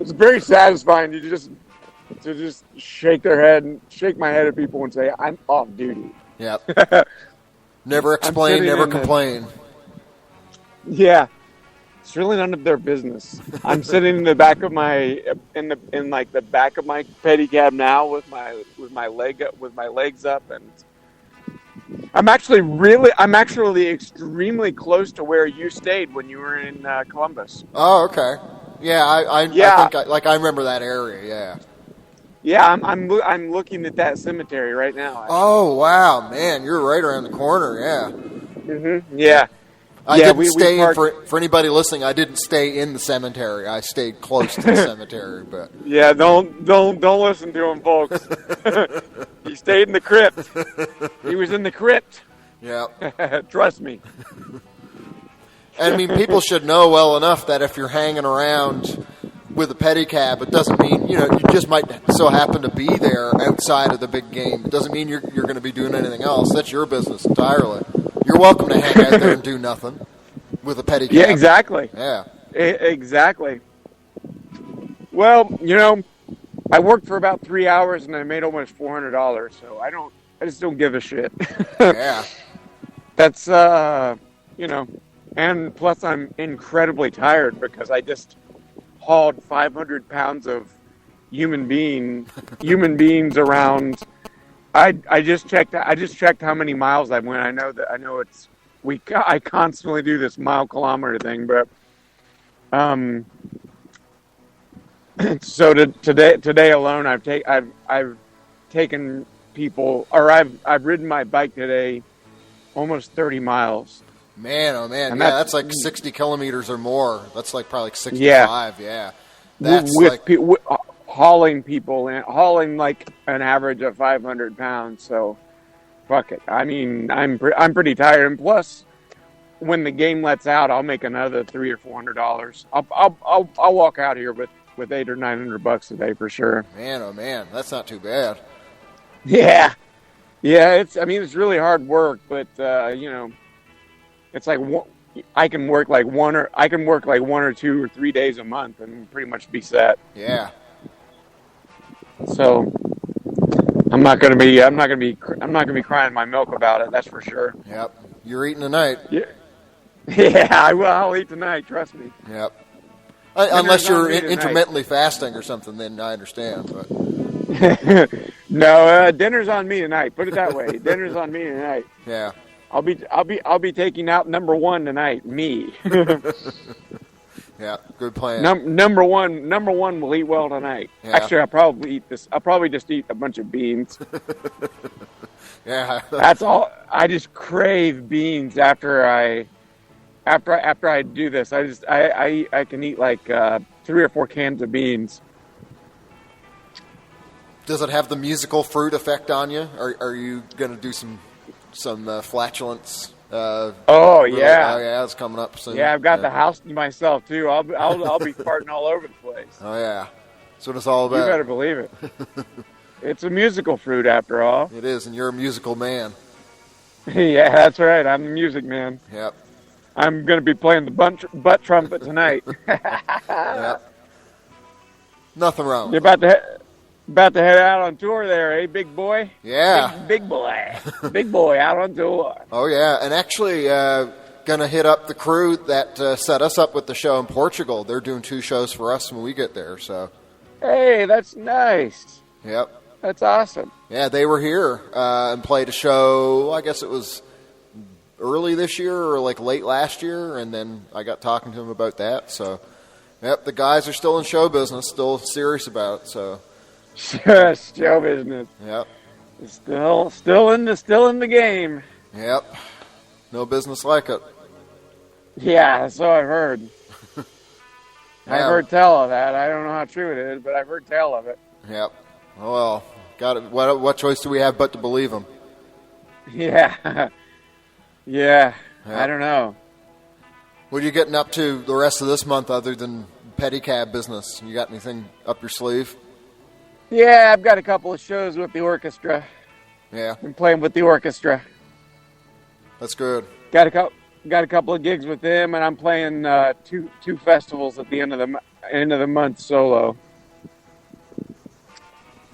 It's very satisfying to just shake my head at people and say, I'm off duty. Yep. Never explain, never complain. Yeah. It's really none of their business. I'm sitting in the back of my the back of my pedicab now with my legs up, and I'm actually extremely close to where you stayed when you were in Columbus. Oh, okay. Yeah, I think I remember that area. Yeah. Yeah, I'm looking at that cemetery right now. Oh wow, man, you're right around the corner. Yeah. Mm-hmm. Yeah. I didn't stay for anybody listening. I didn't stay in the cemetery. I stayed close to the cemetery, but yeah, don't listen to him, folks. He stayed in the crypt. He was in the crypt. Yeah, trust me. I mean, people should know well enough that if you're hanging around with a pedicab, it doesn't mean you just might so happen to be there outside of the big game. It doesn't mean you're going to be doing anything else. That's your business entirely. You're welcome to hang out there and do nothing with a pedicab. Yeah, exactly. Yeah. Exactly. Well, I worked for about 3 hours and I made almost $400, so I just don't give a shit. Yeah. That's, and plus I'm incredibly tired because I just hauled 500 pounds of human beings around. I just checked how many miles I went. I know I constantly do this mile-kilometer thing, but so today alone I've taken people, or I've ridden my bike today almost 30 miles. Man, oh man, and that's like 60 kilometers or more. That's like probably 65. Yeah. That's hauling people and hauling like an average of 500 pounds. So, fuck it. I mean, I'm pretty tired, and plus, when the game lets out, I'll make another $300 or $400. I'll walk out here with $800 or $900 a day for sure. Man, oh man, that's not too bad. Yeah. It's really hard work, but it's like I can work like 1 or 2 or 3 days a month and pretty much be set. Yeah. So I'm not gonna be crying my milk about it. That's for sure. Yep. You're eating tonight. Yeah. Yeah, I will. I'll eat tonight. Trust me. Yep. Unless you're intermittently fasting or something, then I understand. But no, dinner's on me tonight. Put it that way. Dinner's on me tonight. Yeah. I'll be taking out number one tonight. Me. Yeah, good plan. Number one will eat well tonight. Yeah. Actually, I'll probably just eat a bunch of beans. Yeah. That's all. I just crave beans after I do this. I can eat like 3 or 4 cans of beans. Does it have the musical fruit effect on you? Are you going to do some flatulence? Oh yeah, it's coming up soon. Yeah, I've got the house to myself too. I'll be farting all over the place. Oh yeah, that's what it's all about. You better believe it. It's a musical fruit after all. It is, and you're a musical man. Yeah, that's right. I'm the music man. Yep. I'm going to be playing the butt trumpet tonight. Yep. Nothing wrong. You're about to head out on tour there, eh, big boy? Yeah. Big boy. Big boy out on tour. Oh, yeah. And actually, going to hit up the crew that set us up with the show in Portugal. They're doing 2 shows for us when we get there. So. Hey, that's nice. Yep. That's awesome. Yeah, they were here and played a show, I guess it was early this year or like late last year, and then I got talking to them about that. So, yep, the guys are still in show business, still serious about it. So. Show business. Yep. Still in the game. Yep. No business like it. Yeah, so I've heard. I've heard tell of that. I don't know how true it is, but I've heard tell of it. Yep. Oh, well, got it. What choice do we have but to believe them? Yeah. Yeah. I don't know. What are you getting up to the rest of this month other than pedicab business? You got anything up your sleeve? Yeah, I've got a couple of shows with the orchestra. Yeah. I'm playing with the orchestra. That's good. Got a couple of gigs with them, and I'm playing two festivals at the end of the month solo.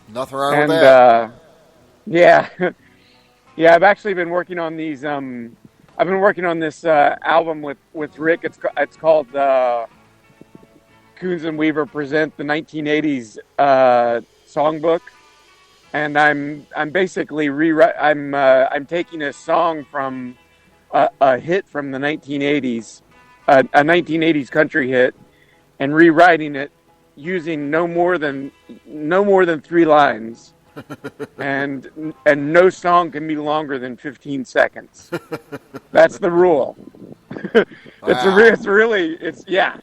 Nothing wrong with that. Yeah. Yeah, I've actually been working on these. I've been working on this album with Rick. It's called Coons and Weaver Present the 1980s Songbook, and I'm basically I'm taking a song from a hit from the 1980s, a 1980s country hit, and rewriting it using no more than 3 lines. and no song can be longer than 15 seconds. That's the rule. Yeah.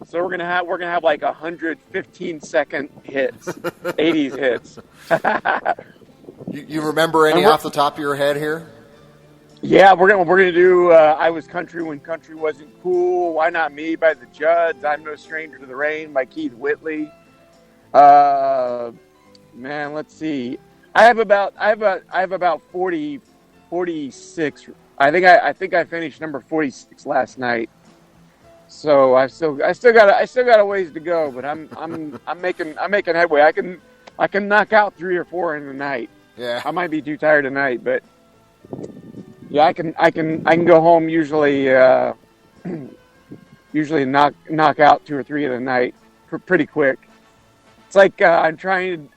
So we're gonna have like 115-second hits, 80s hits. You remember any off the top of your head here? Yeah, we're gonna do "I Was Country When Country Wasn't Cool." "Why Not Me" by the Judds. "I'm No Stranger to the Rain" by Keith Whitley. Man, let's see. I have about 46. I think I finished number 46 last night. So I still got a ways to go, but I'm making headway. I can knock out 3 or 4 in the night. Yeah. I might be too tired tonight, but yeah, I can go home usually knock out 2 or 3 in the night pretty quick. It's like I'm trying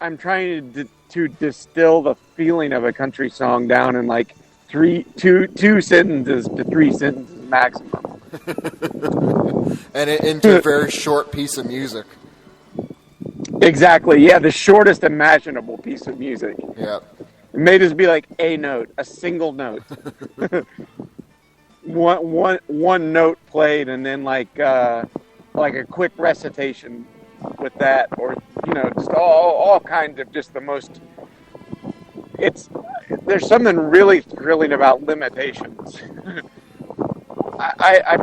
to distill the feeling of a country song down in like 2 sentences to 3 sentences maximum. And into a very short piece of music. Exactly. Yeah, the shortest imaginable piece of music. Yeah. It may just be like a note, a single note. one note played, and then like a quick recitation with that, or just all kinds of just the most. There's something really thrilling about limitations. I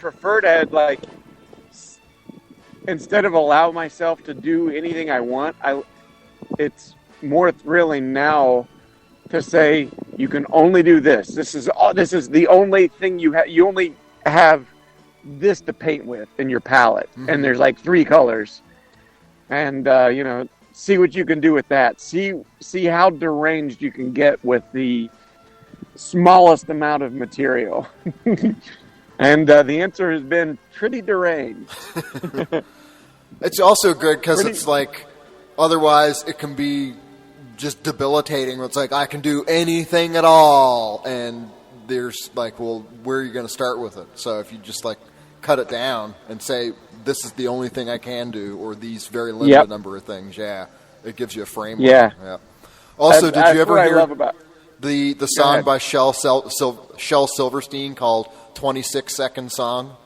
prefer to like, instead of allow myself to do anything I want, it's more thrilling now to say you can only do this. This is the only thing you have. You only have this to paint with in your palette, and there's like 3 colors, and see what you can do with that. See how deranged you can get with the smallest amount of material. And the answer has been pretty deranged. It's also good because it's like, otherwise it can be just debilitating. It's like, I can do anything at all. And there's like, well, where are you going to start with it? So if you just like cut it down and say, this is the only thing I can do, or these very limited number of things, it gives you a framework. Yeah. Also, did you ever hear the song by Shel Silverstein called 26 Second Song?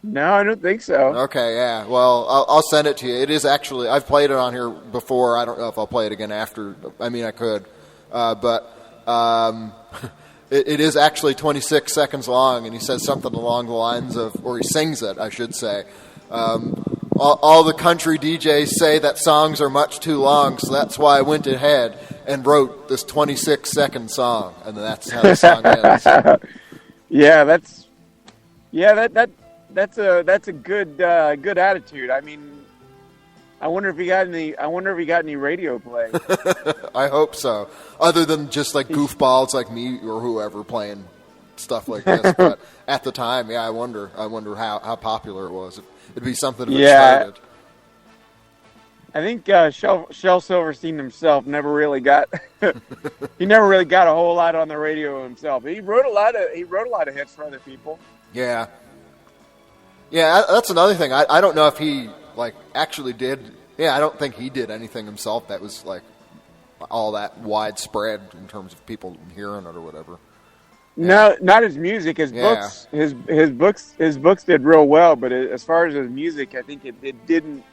No, I don't think so. Okay, yeah. Well, I'll send it to you. It is actually, I've played it on here before. I don't know if I'll play it again after. I mean, I could. But it is actually 26 seconds long, and he says something along the lines of, or he sings it, I should say. All the country DJs say that songs are much too long, so that's why I went ahead and wrote this 26-second song, and that's how the song ends. That's a good attitude. I mean, I wonder if he got any radio play. I hope so. Other than just like goofballs like me or whoever playing stuff like this. But at the time, I wonder how popular it was. It'd be something if it started. I think Shel Silverstein himself never really got a whole lot on the radio himself. He wrote a lot of hits for other people. Yeah. Yeah, that's another thing. I don't know if he like actually did. Yeah, I don't think he did anything himself that was like all that widespread in terms of people hearing it or whatever. No, not his music. His books. His books did real well. But as far as his music, I think it didn't.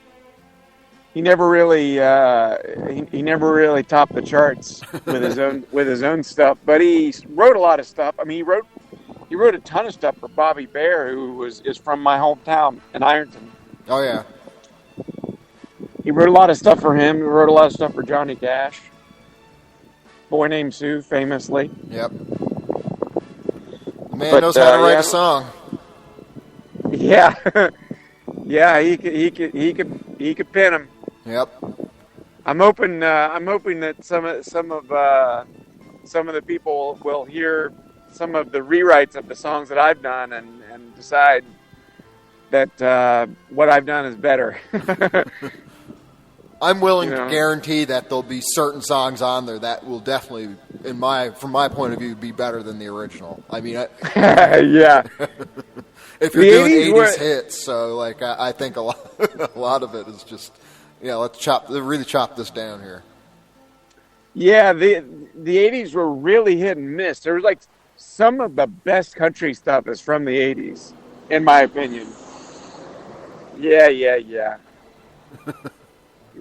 He never really topped the charts with his own stuff. But he wrote a lot of stuff. I mean, he wrote a ton of stuff for Bobby Bare, who is from my hometown in Ironton. Oh yeah. He wrote a lot of stuff for him. He wrote a lot of stuff for Johnny Cash. Boy Named Sue, famously. Yep. The man knows how to write a song. Yeah. Yeah, he could pin him. Yep. I'm hoping that some of the people will hear some of the rewrites of the songs that I've done and decide that what I've done is better. I'm willing to guarantee that there'll be certain songs on there that will definitely, from my point of view, be better than the original. I mean, yeah. If you're doing 80s hits, so like I think a lot of it is just, let's really chop this down here. Yeah, the 80s were really hit and miss. There was like some of the best country stuff is from the 80s, in my opinion. Yeah.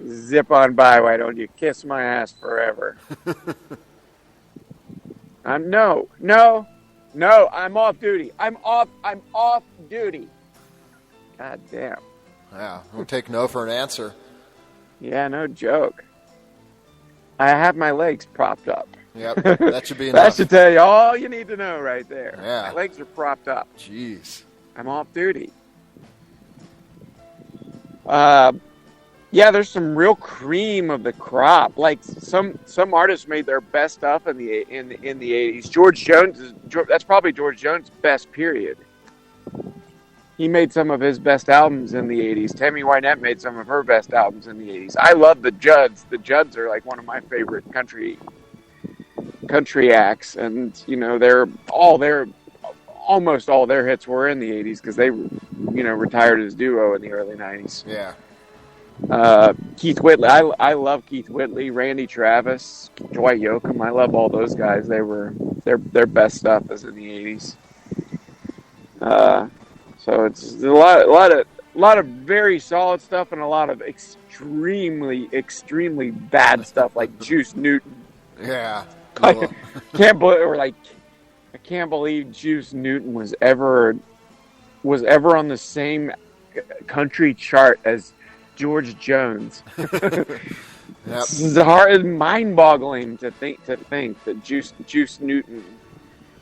Zip on by, why don't you kiss my ass forever? No, I'm off duty. I'm off duty. God damn. Yeah, we'll take no for an answer. Yeah, no joke. I have my legs propped up. Yep, that should be enough. That should tell you all you need to know right there. Yeah. My legs are propped up. Jeez. I'm off duty. Yeah, there's some real cream of the crop. Like some artists made their best stuff in the 80s. George Jones that's probably George Jones' best period. He made some of his best albums in the 80s. Tammy Wynette made some of her best albums in the 80s. I love the Judds. The Judds are like one of my favorite country acts, and almost all their hits were in the 80s because they retired as duo in the early 90s. Yeah. Keith Whitley, I love Keith Whitley, Randy Travis, Dwight Yoakam. I love all those guys. Their best stuff is in the 80s. So it's a lot of very solid stuff and a lot of extremely bad stuff like Juice Newton. Yeah. Can't believe, or like I can't believe Juice Newton was ever on the same country chart as George Jones. It's hard, mind-boggling to think that Juice Newton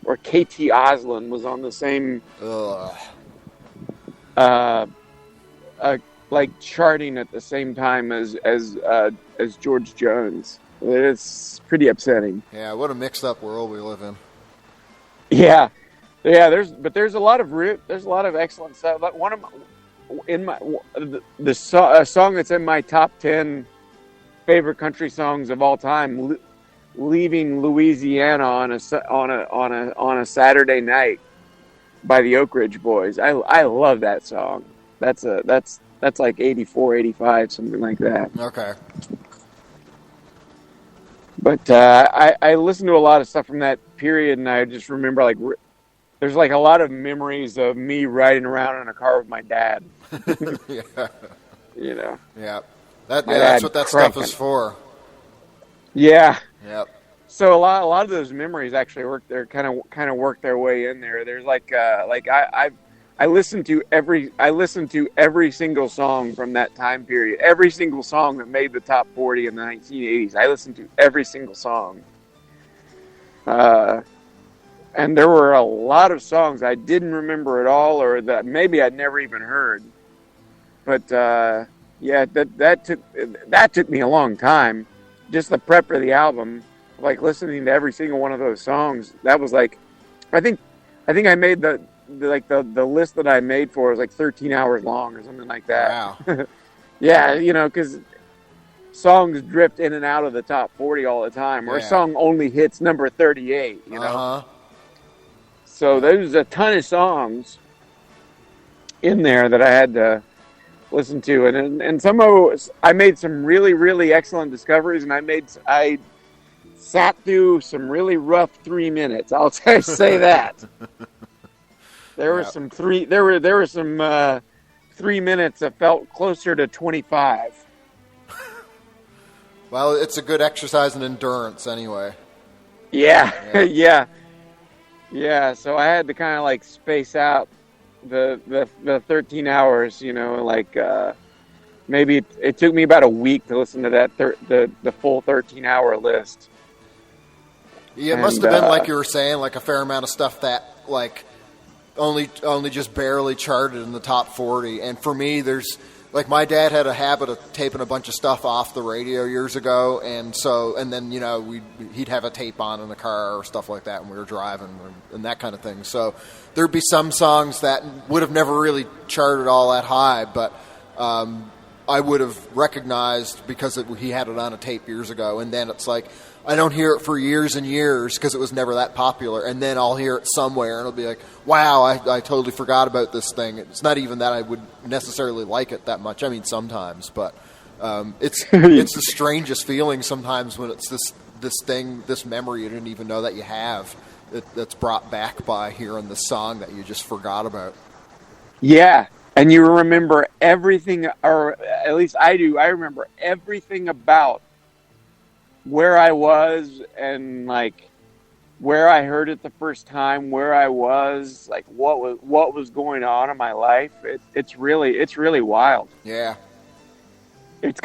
or KT Oslin was on the same like charting at the same time as George Jones. It's pretty upsetting. Yeah, what a mixed up world we live in. Yeah. There's a lot of excellent stuff. Like one of a song that's in my top 10 favorite country songs of all time, "Leaving Louisiana on a Saturday Night" by the Oak Ridge Boys. I love that song. That's like 84, 85, something like that. Okay. But I listened to a lot of stuff from that period, and I just remember there's like a lot of memories of me riding around in a car with my dad. Yeah. You know. Yeah. That's what that stuff is for. Yeah. Yep. So a lot of those memories actually kind of work their way in there. There's I listened to every single song from that time period. Every single song that made the top 40 in the 1980s. I listened to every single song. And there were a lot of songs I didn't remember at all, or that maybe I'd never even heard. But yeah, that took me a long time. Just the prep for the album, like listening to every single one of those songs. That was like, I think I made the list that I made for was like 13 hours long or something like that. Wow. Yeah, because songs drift in and out of the top 40 all the time, or a song only hits number 38. So there's a ton of songs in there that I had to listen to, and some of it, I made some really, really excellent discoveries, and I sat through some really rough 3 minutes. I'll say that. There were some 3 minutes that felt closer to 25. Well, it's a good exercise in endurance anyway. Yeah. Yeah, so I had to kind of like space out the 13 hours, maybe it took me about a week to listen to that the full 13-hour list. Yeah, it must have been, like you were saying, like a fair amount of stuff that like only just barely charted in the top 40. And for me, there's like my dad had a habit of taping a bunch of stuff off the radio years ago, and then he'd have a tape on in the car or stuff like that when we were driving and that kind of thing. So there'd be some songs that would have never really charted all that high, but I would have recognized because he had it on a tape years ago, and then it's like I don't hear it for years and years because it was never that popular, and then I'll hear it somewhere and it'll be like, wow, I totally forgot about this thing. It's not even that I would necessarily like it that much. I mean, sometimes, but it's the strangest feeling sometimes when it's this memory you didn't even know that you have that's brought back by hearing the song that you just forgot about. Yeah, and you remember everything, or at least I do. I remember everything about where I was and like where I heard it the first time, where I was, like what was going on in my life. It's really wild. Yeah. It's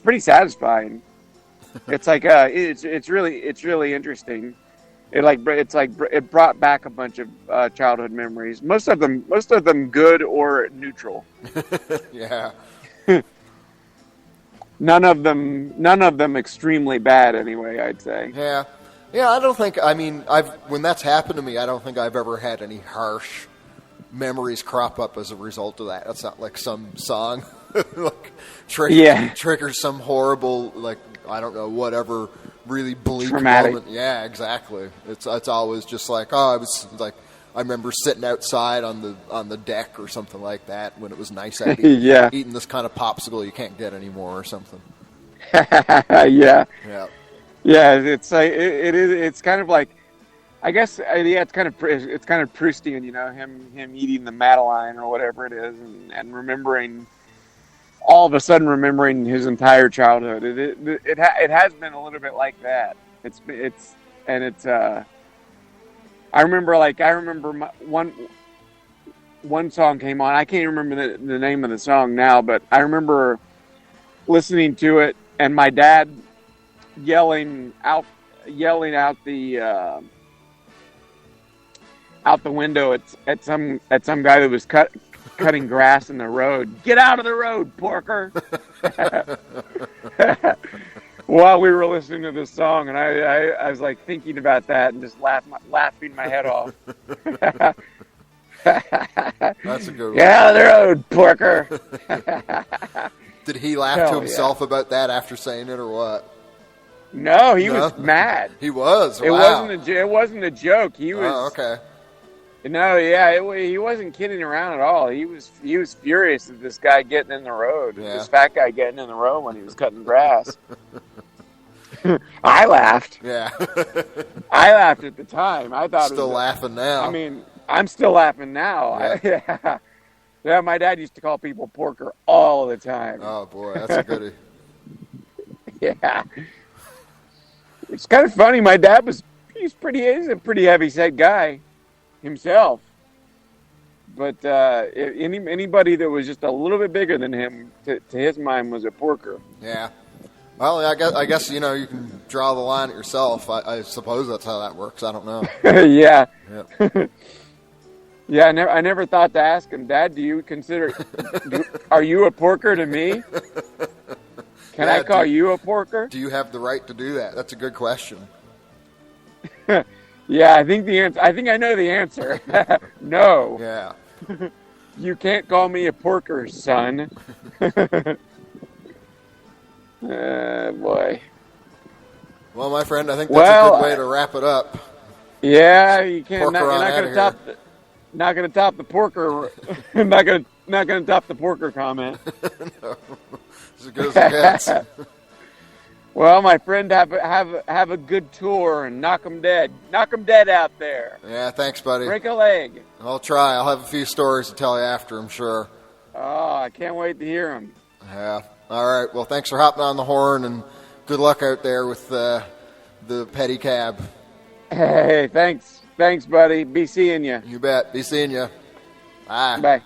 pretty satisfying. It's like it's really interesting. It brought back a bunch of childhood memories. Most of them good or neutral. Yeah. None of them extremely bad anyway, I'd say. Yeah. Yeah, I don't think, when that's happened to me, I don't think I've ever had any harsh memories crop up as a result of that. That's not like some song triggers some horrible, like, I don't know, whatever really bleak Traumatic moment. Yeah, exactly. It's always just like, I was like, I remember sitting outside on the deck or something like that when it was nice out eating this kind of popsicle you can't get anymore or something. Yeah. It's like it's kind of like, I guess it's kind of Proustian, him eating the Madeline or whatever it is, and remembering, all of a sudden remembering his entire childhood. It has been a little bit like that. I remember one song came on. I can't remember the name of the song now, but I remember listening to it and my dad yelling out the window at some guy that was cutting grass in the road. Get out of the road, porker! While we were listening to this song, and I was like thinking about that and just laughing my head off. That's a good one. Get out of the road, porker! Did he laugh to himself about that after saying it, or what? No, he was mad. He was. It Wow. wasn't a joke. He was. Oh, okay. No, yeah, he wasn't kidding around at all. He was furious at this guy getting in the road. Yeah. This fat guy getting in the road when he was cutting grass. I laughed. Yeah. I laughed at the time. I thought still laughing now. I mean, I'm still laughing now. Yeah. Yeah, my dad used to call people porker all the time. Oh boy, that's a goodie. Yeah. It's kind of funny. My dad he's a pretty heavy set guy himself. But anybody that was just a little bit bigger than him, to his mind, was a porker. Yeah. Well, I guess you can draw the line at yourself. I suppose that's how that works. I don't know. Yeah. Yep. Yeah, I never thought to ask him, Dad, do you consider, are you a porker to me? Can I call you a porker? Do you have the right to do that? That's a good question. Yeah, I think I know the answer. No. Yeah. You can't call me a porker, son. Boy. Well, my friend, I think that's a good way to wrap it up. Yeah, you can't. Porker You're not going to top. Not going to top the porker. not going to top the porker comment. No. As good as it gets. Well, my friend, have a good tour and knock 'em dead. Knock 'em dead out there. Yeah, thanks, buddy. Break a leg. I'll try. I'll have a few stories to tell you after, I'm sure. Oh, I can't wait to hear them. Yeah. All right. Well, thanks for hopping on the horn, and good luck out there with the pedicab. Hey, thanks. Thanks, buddy. Be seeing you. You bet. Be seeing you. Bye. Bye.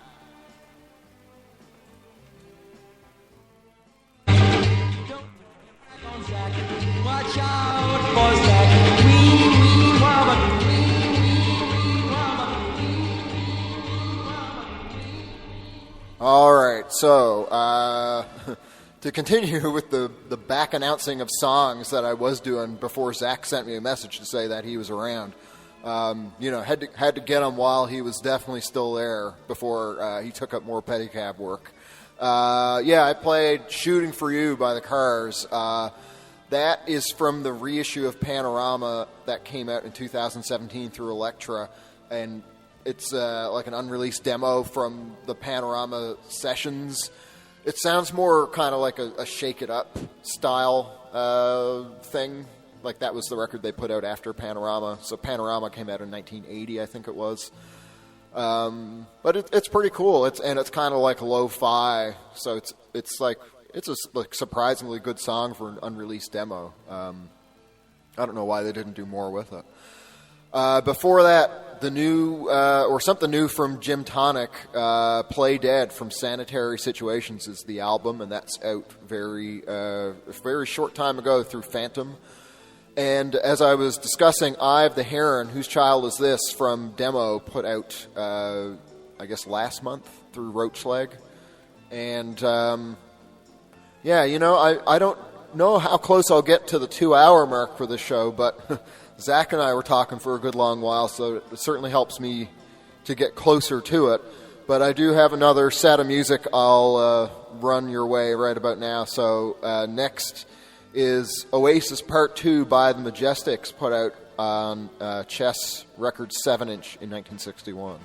Watch out for Zach. Wee, wee, wobble. All right, so to continue with the back announcing of songs that I was doing before Zach sent me a message to say that he was around, had to get him while he was definitely still there before he took up more pedicab work. I played "Shooting for You" by the Cars. That is from the reissue of Panorama that came out in 2017 through Elektra, and it's like an unreleased demo from the Panorama sessions. It sounds more kind of like a Shake It Up style thing. Like that was the record they put out after Panorama. So Panorama came out in 1980, I think it was. But it's pretty cool. It's kind of like lo-fi. So it's a surprisingly good song for an unreleased demo. I don't know why they didn't do more with it. Before that, the new something new from Jim Tonic, "Play Dead" from Sanitary Situations is the album, and that's out a very short time ago through Phantom. And as I was discussing, Ive the Heron, Whose Child Is This, from Demo, put out I guess last month through Roachleg. And I don't know how close I'll get to the 2-hour mark for this show, but Zach and I were talking for a good long while, so it certainly helps me to get closer to it. But I do have another set of music I'll run your way right about now. So next is Oasis Part 2 by the Majestics, put out on Chess Records 7-inch in 1961.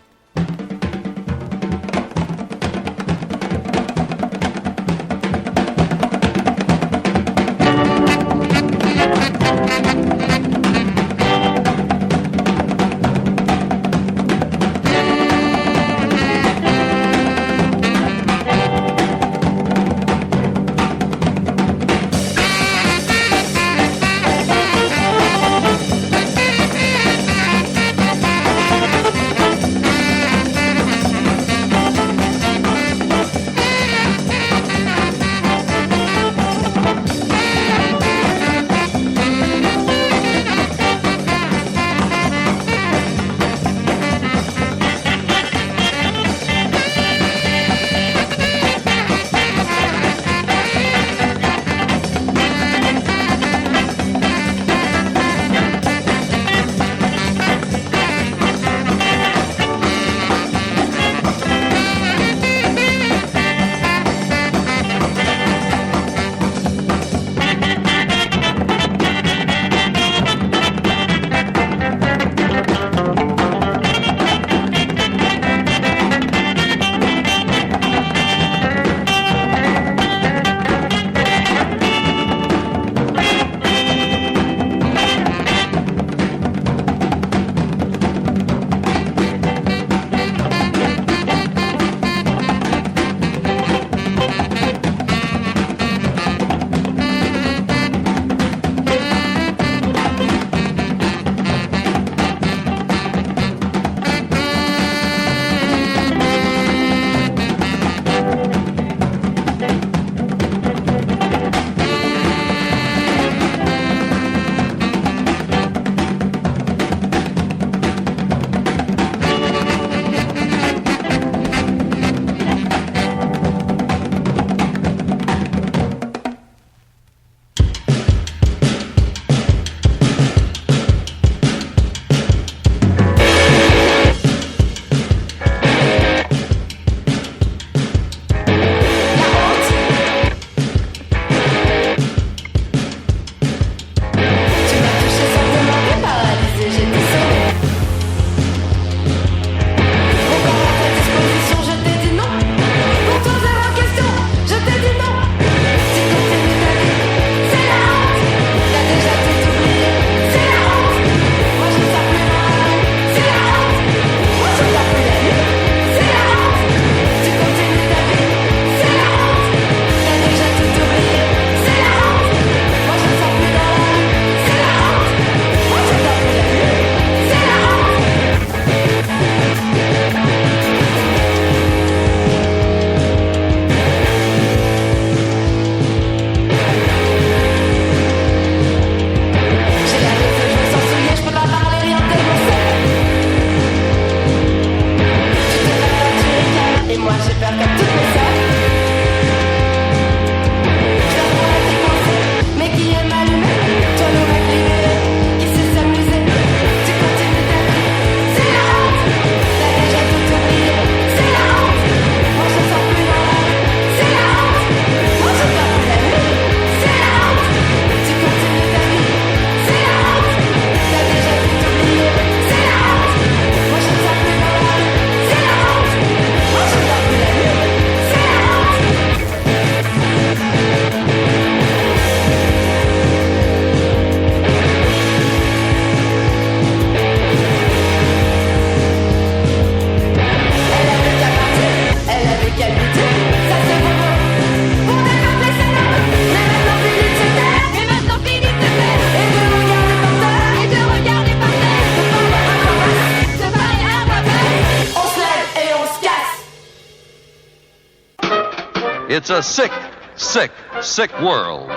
It's a sick, sick, sick world,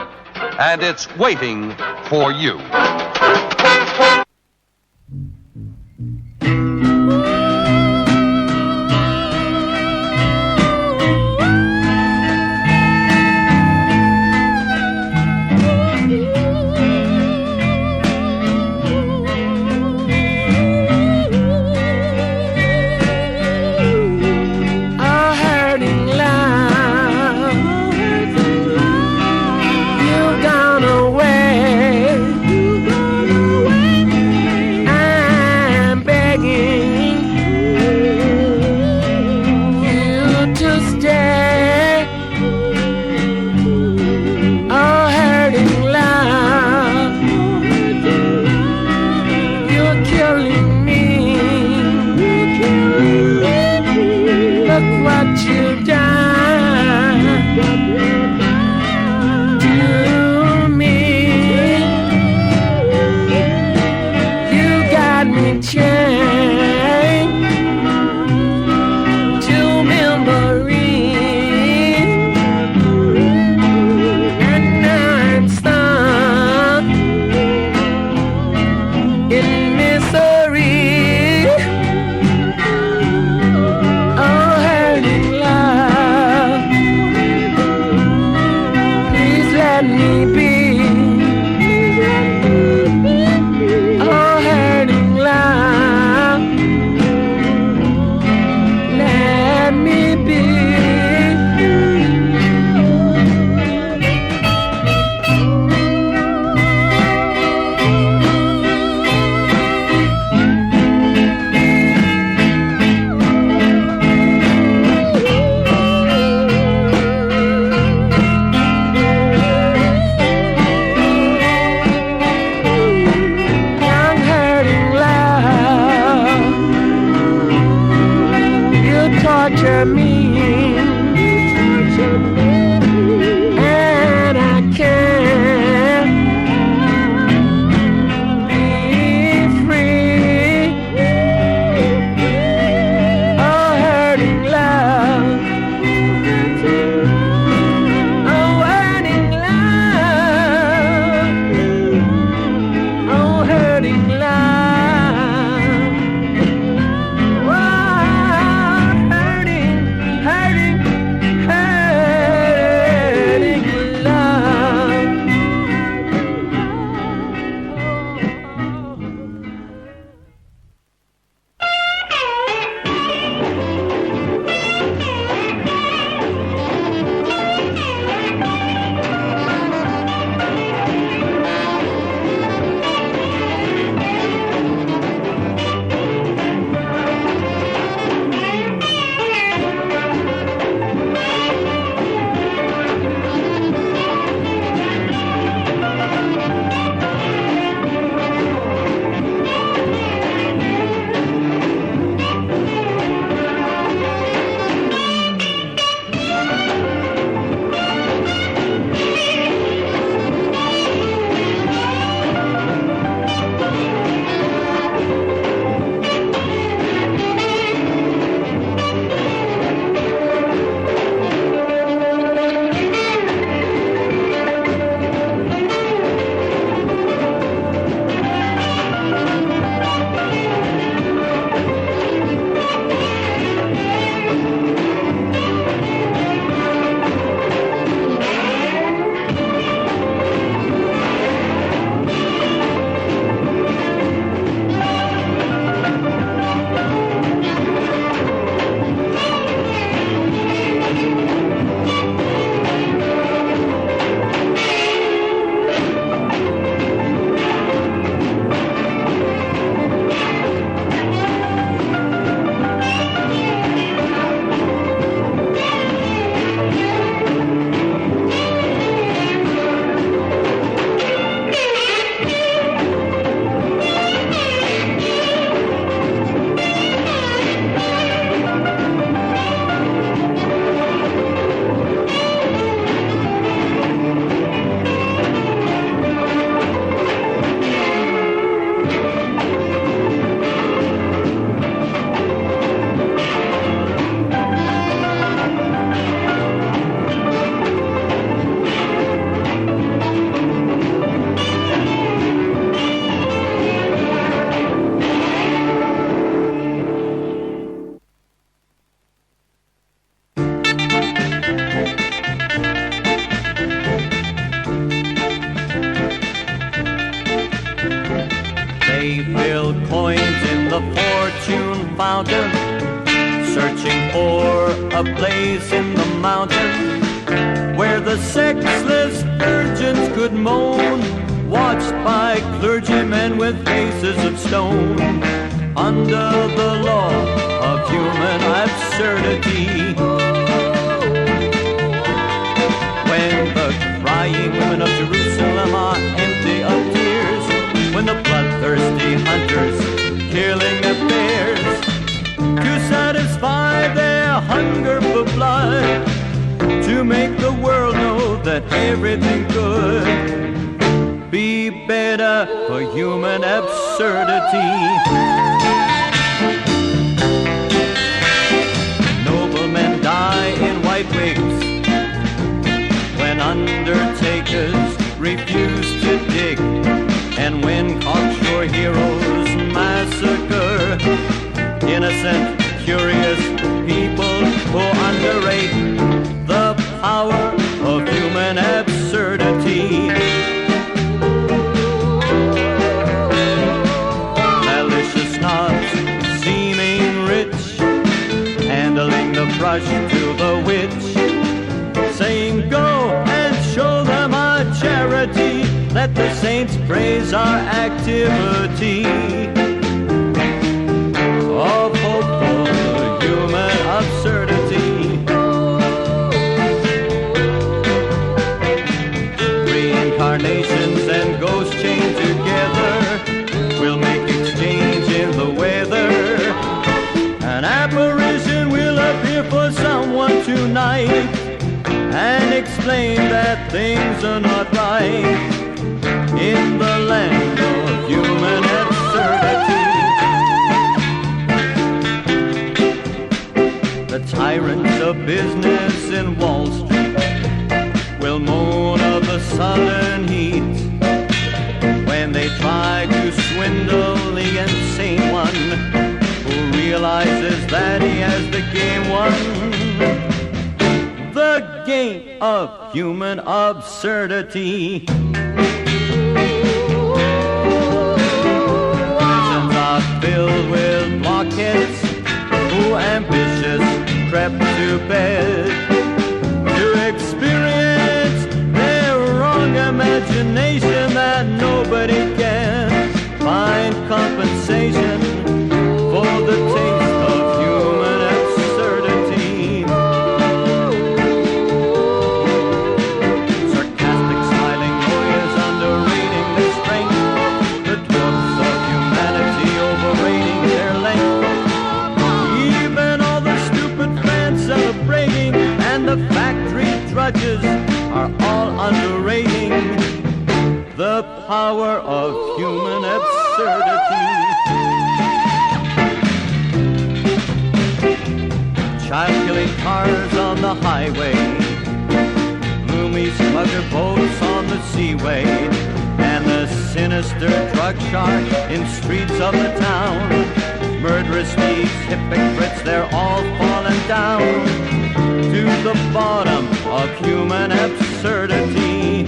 and it's waiting for you. searching for a place in the mountain where the sexless virgins could moan, watched by clergymen with faces of stone, under the law of human absurdity. When the crying women of Jerusalem are empty of tears, when the bloodthirsty hunters killing their bears to satisfy their hunger for blood, to make the world know that everything could be better for human absurdity. Noblemen die in white wigs when undertakers refuse to dig, and when cocksure heroes massacre innocent, curious people who underrate the power of human absurdity. Malicious snobs, seeming rich, handling the brush to the witch, saying go and show them our charity, let the saints praise our activity of hope for human absurdity. Reincarnations and ghosts chained together will make exchange in the weather. An apparition will appear for someone tonight and explain that things are not right in the land of human absurdity. The tyrants of business in Wall Street will moan of the southern heat when they try to swindle the insane one who realizes that he has the game won. The game of human absurdity. Prisons are filled with blockheads who ambitious crept to bed to experience their wrong imagination that nobody can find compensation for the taste of human absurdity. Sarcastic smiling lawyers underrating their strength, the dwarfs of humanity overrating their length, even all the stupid fans celebrating, and the factory drudges are all underrating the power of human absurdity. Child-killing cars on the highway, gloomy smuggler boats on the seaway, and the sinister drug shark in streets of the town. Murderous thieves, hypocrites, they're all falling down to the bottom of human absurdity.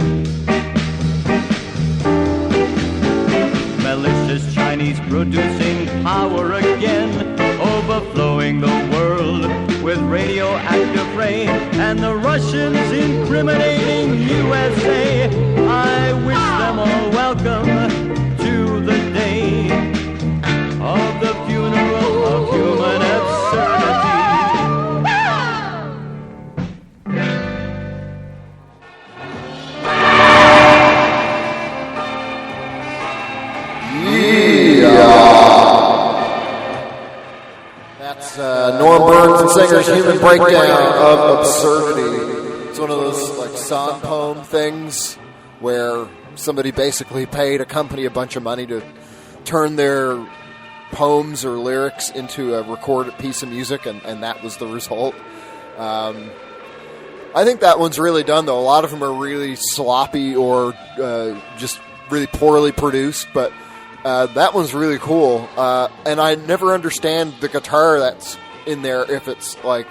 Malicious Chinese producing power again, overflowing the world with radioactive rain, and the Russians incriminating USA. I wish them all welcome to the day of the funeral of human absurdity. That's Norb Burns and Singer's Human Breakdown of Absurdity. It's one of those like song poem things where somebody basically paid a company a bunch of money to turn their poems or lyrics into a recorded piece of music, and that was the result. I think that one's really done, though. A lot of them are really sloppy or just really poorly produced, but that one's really cool. And I never understand the guitar that's in there, if it's like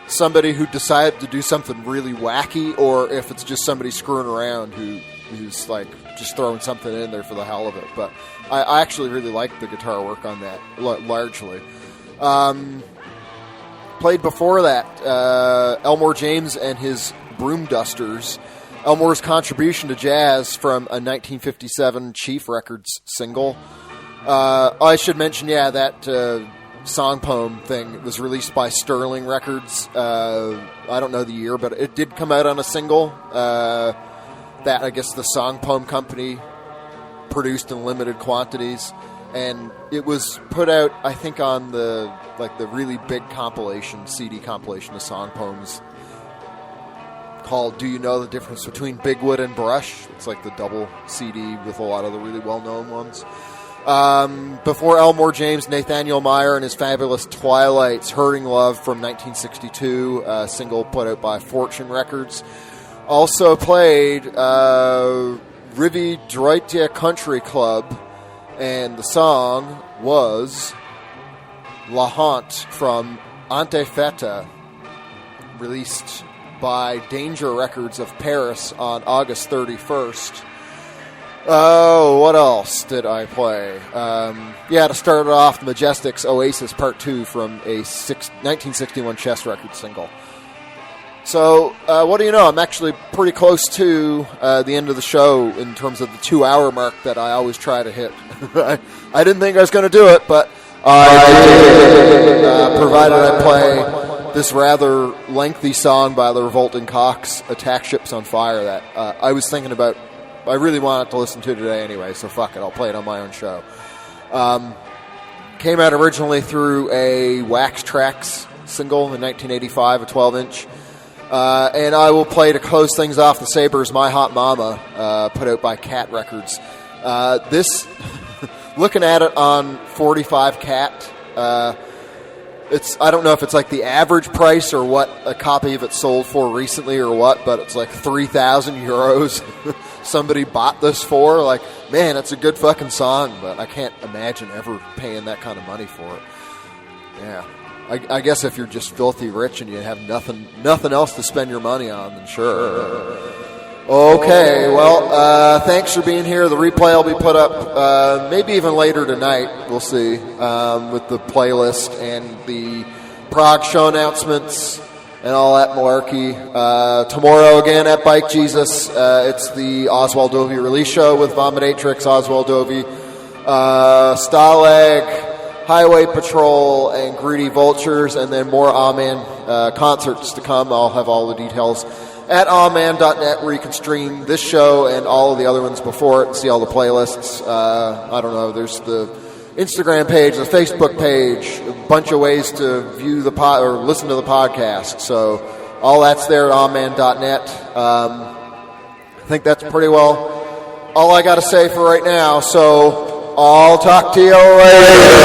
somebody who decided to do something really wacky, or if it's just somebody screwing around who's like just throwing something in there for the hell of it. But I actually really like the guitar work on that, largely. played before that, Elmore James and his Broom Dusters. Elmore's contribution to jazz from a 1957 Chief Records single. I should mention, that song poem thing was released by Sterling Records. I don't know the year, but it did come out on a single that I guess the song poem company produced in limited quantities, and it was put out, I think, on the really big compilation, CD compilation of song poems called Do You Know the Difference Between Bigwood and Brush? It's like the double CD with a lot of the really well-known ones. Before Elmore James, Nathaniel Meyer and his fabulous Twilights, Hurting Love from 1962, a single put out by Fortune Records. Also played Rivi Droitia Country Club, and the song was La Haunt from Ante Feta, released by Danger Records of Paris on August 31st. Oh, what else did I play? To start it off, Majestic's Oasis Part 2 from a 1961 Chess Records single. So, what do you know? I'm actually pretty close to the end of the show in terms of the 2-hour mark that I always try to hit. I didn't think I was going to do it, but I did, provided I play this rather lengthy song by the Revolting Cocks, Attack Ships on Fire, that I was thinking about. I really wanted to listen to today anyway, so fuck it, I'll play it on my own show. Came out originally through a Wax Trax single in 1985, a 12-inch. And I will play to close things off the Sabres, My Hot Mama, put out by Cat Records. This, looking at it on 45 Cat, I don't know if it's like the average price or what a copy of it sold for recently or what, but it's like 3,000 euros. Somebody bought this for. Like, man, it's a good fucking song, but I can't imagine ever paying that kind of money for it. Yeah. I guess if you're just filthy rich and you have nothing else to spend your money on, then sure. Okay, well, thanks for being here. The replay will be put up maybe even later tonight. We'll see, with the playlist and the Prague show announcements and all that malarkey. Tomorrow again at Bike Jesus, it's the Oswald Dovey release show with Vomidatrix, Oswald Dovey, Stalag, Highway Patrol, and Greedy Vultures, and then more Amen concerts to come. I'll have all the details at amen.net, where you can stream this show and all of the other ones before it and see all the playlists. I don't know, there's the Instagram page, the Facebook page, a bunch of ways to view the or listen to the podcast. So all that's there at amen.net. I think that's pretty well all I got to say for right now. So I'll talk to you later.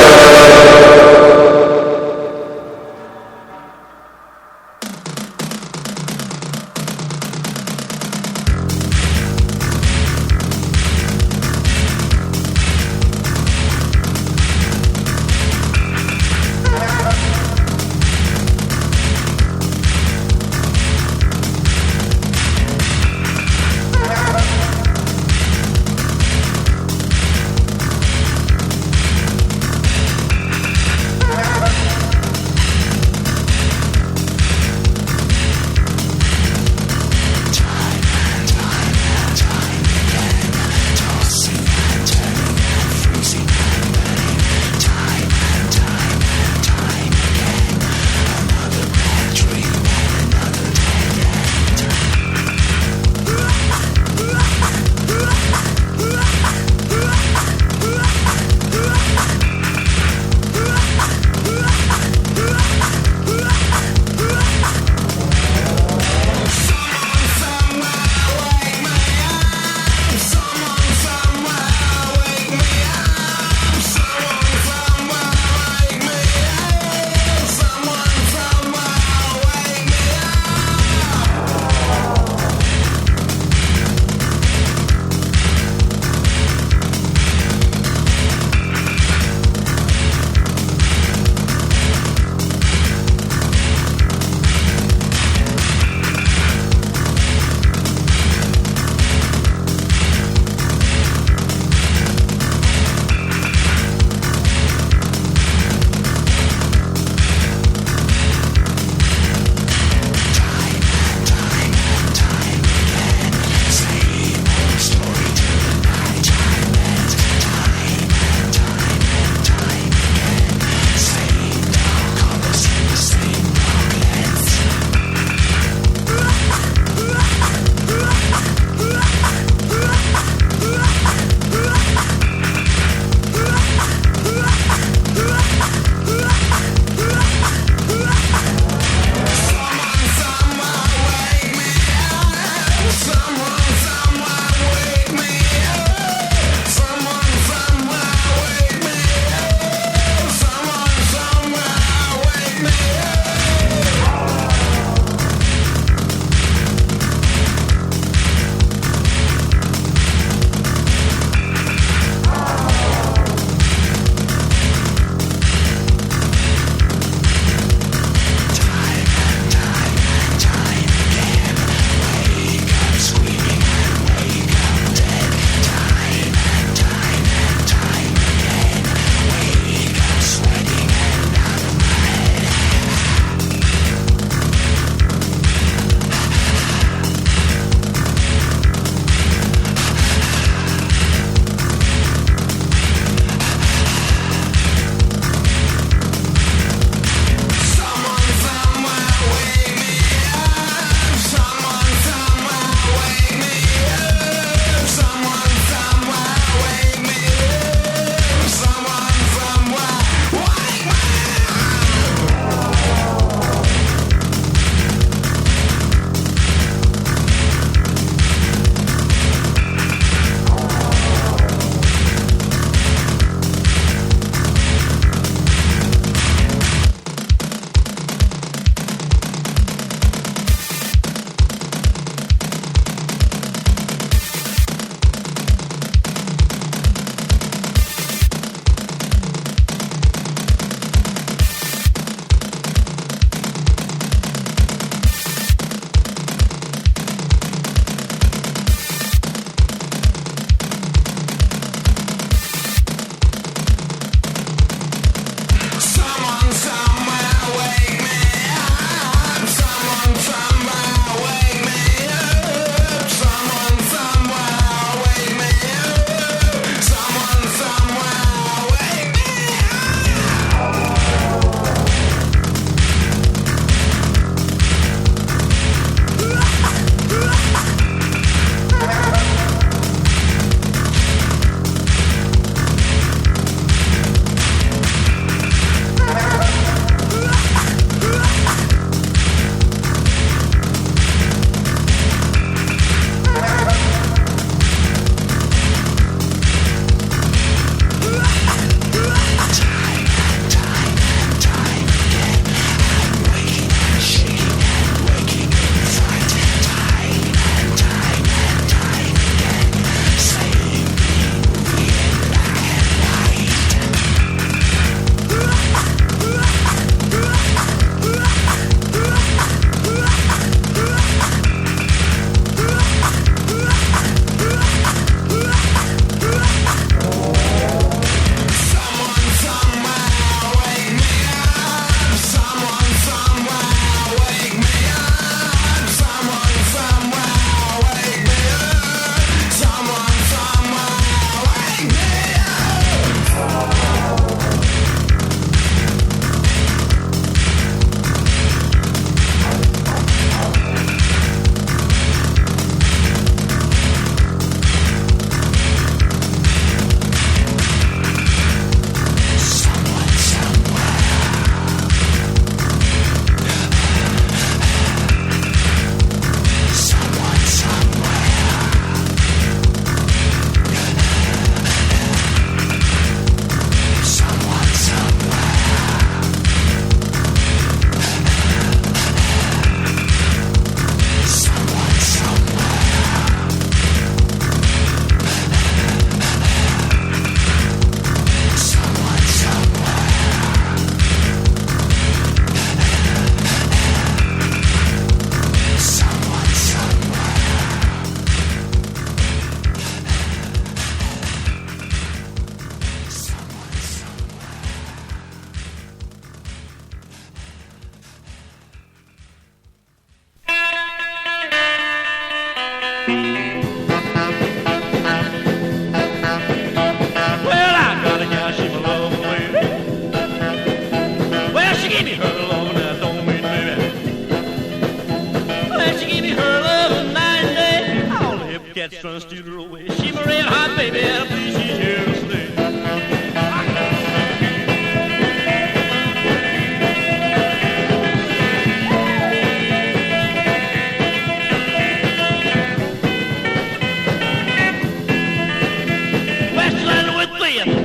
gets from stealer away. She my red hot baby, and please she's here to stay.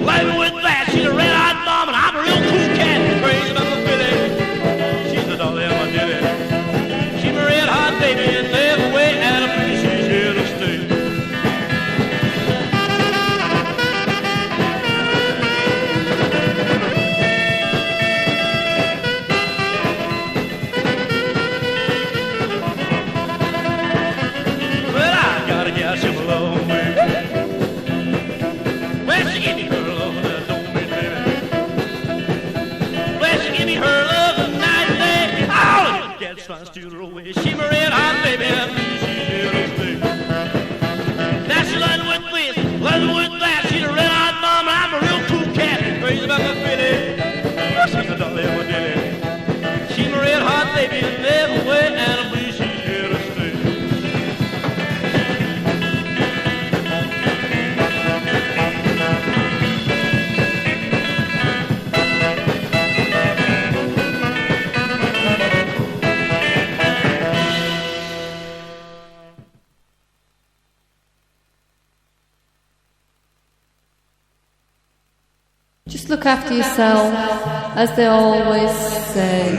Living with that, she's a red-hot mom, and I'm a real cool cat. Crazy about my Billy, she's the dolly of my dilly. She's a red-hot baby, and live away at a place she's here to stay. Well, I got a gal, she's a love baby. Well, she give me her love, that don't mean baby. Well, she give me her love the night and day. All of the cats trying to steal her away. She my red hot baby, and she's here to stay. Now she's learning with this, learning with that. She's a red hot mom, and I'm a real cool cat. Crazy about my Billy, she's the dolly of my dilly. She's my red hot baby, and never way, and I believe she's here to stay. Just look after yourself, as they always say,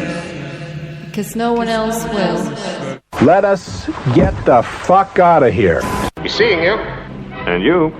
because no one else will. Let us get the fuck out of here. Be seeing you. And you.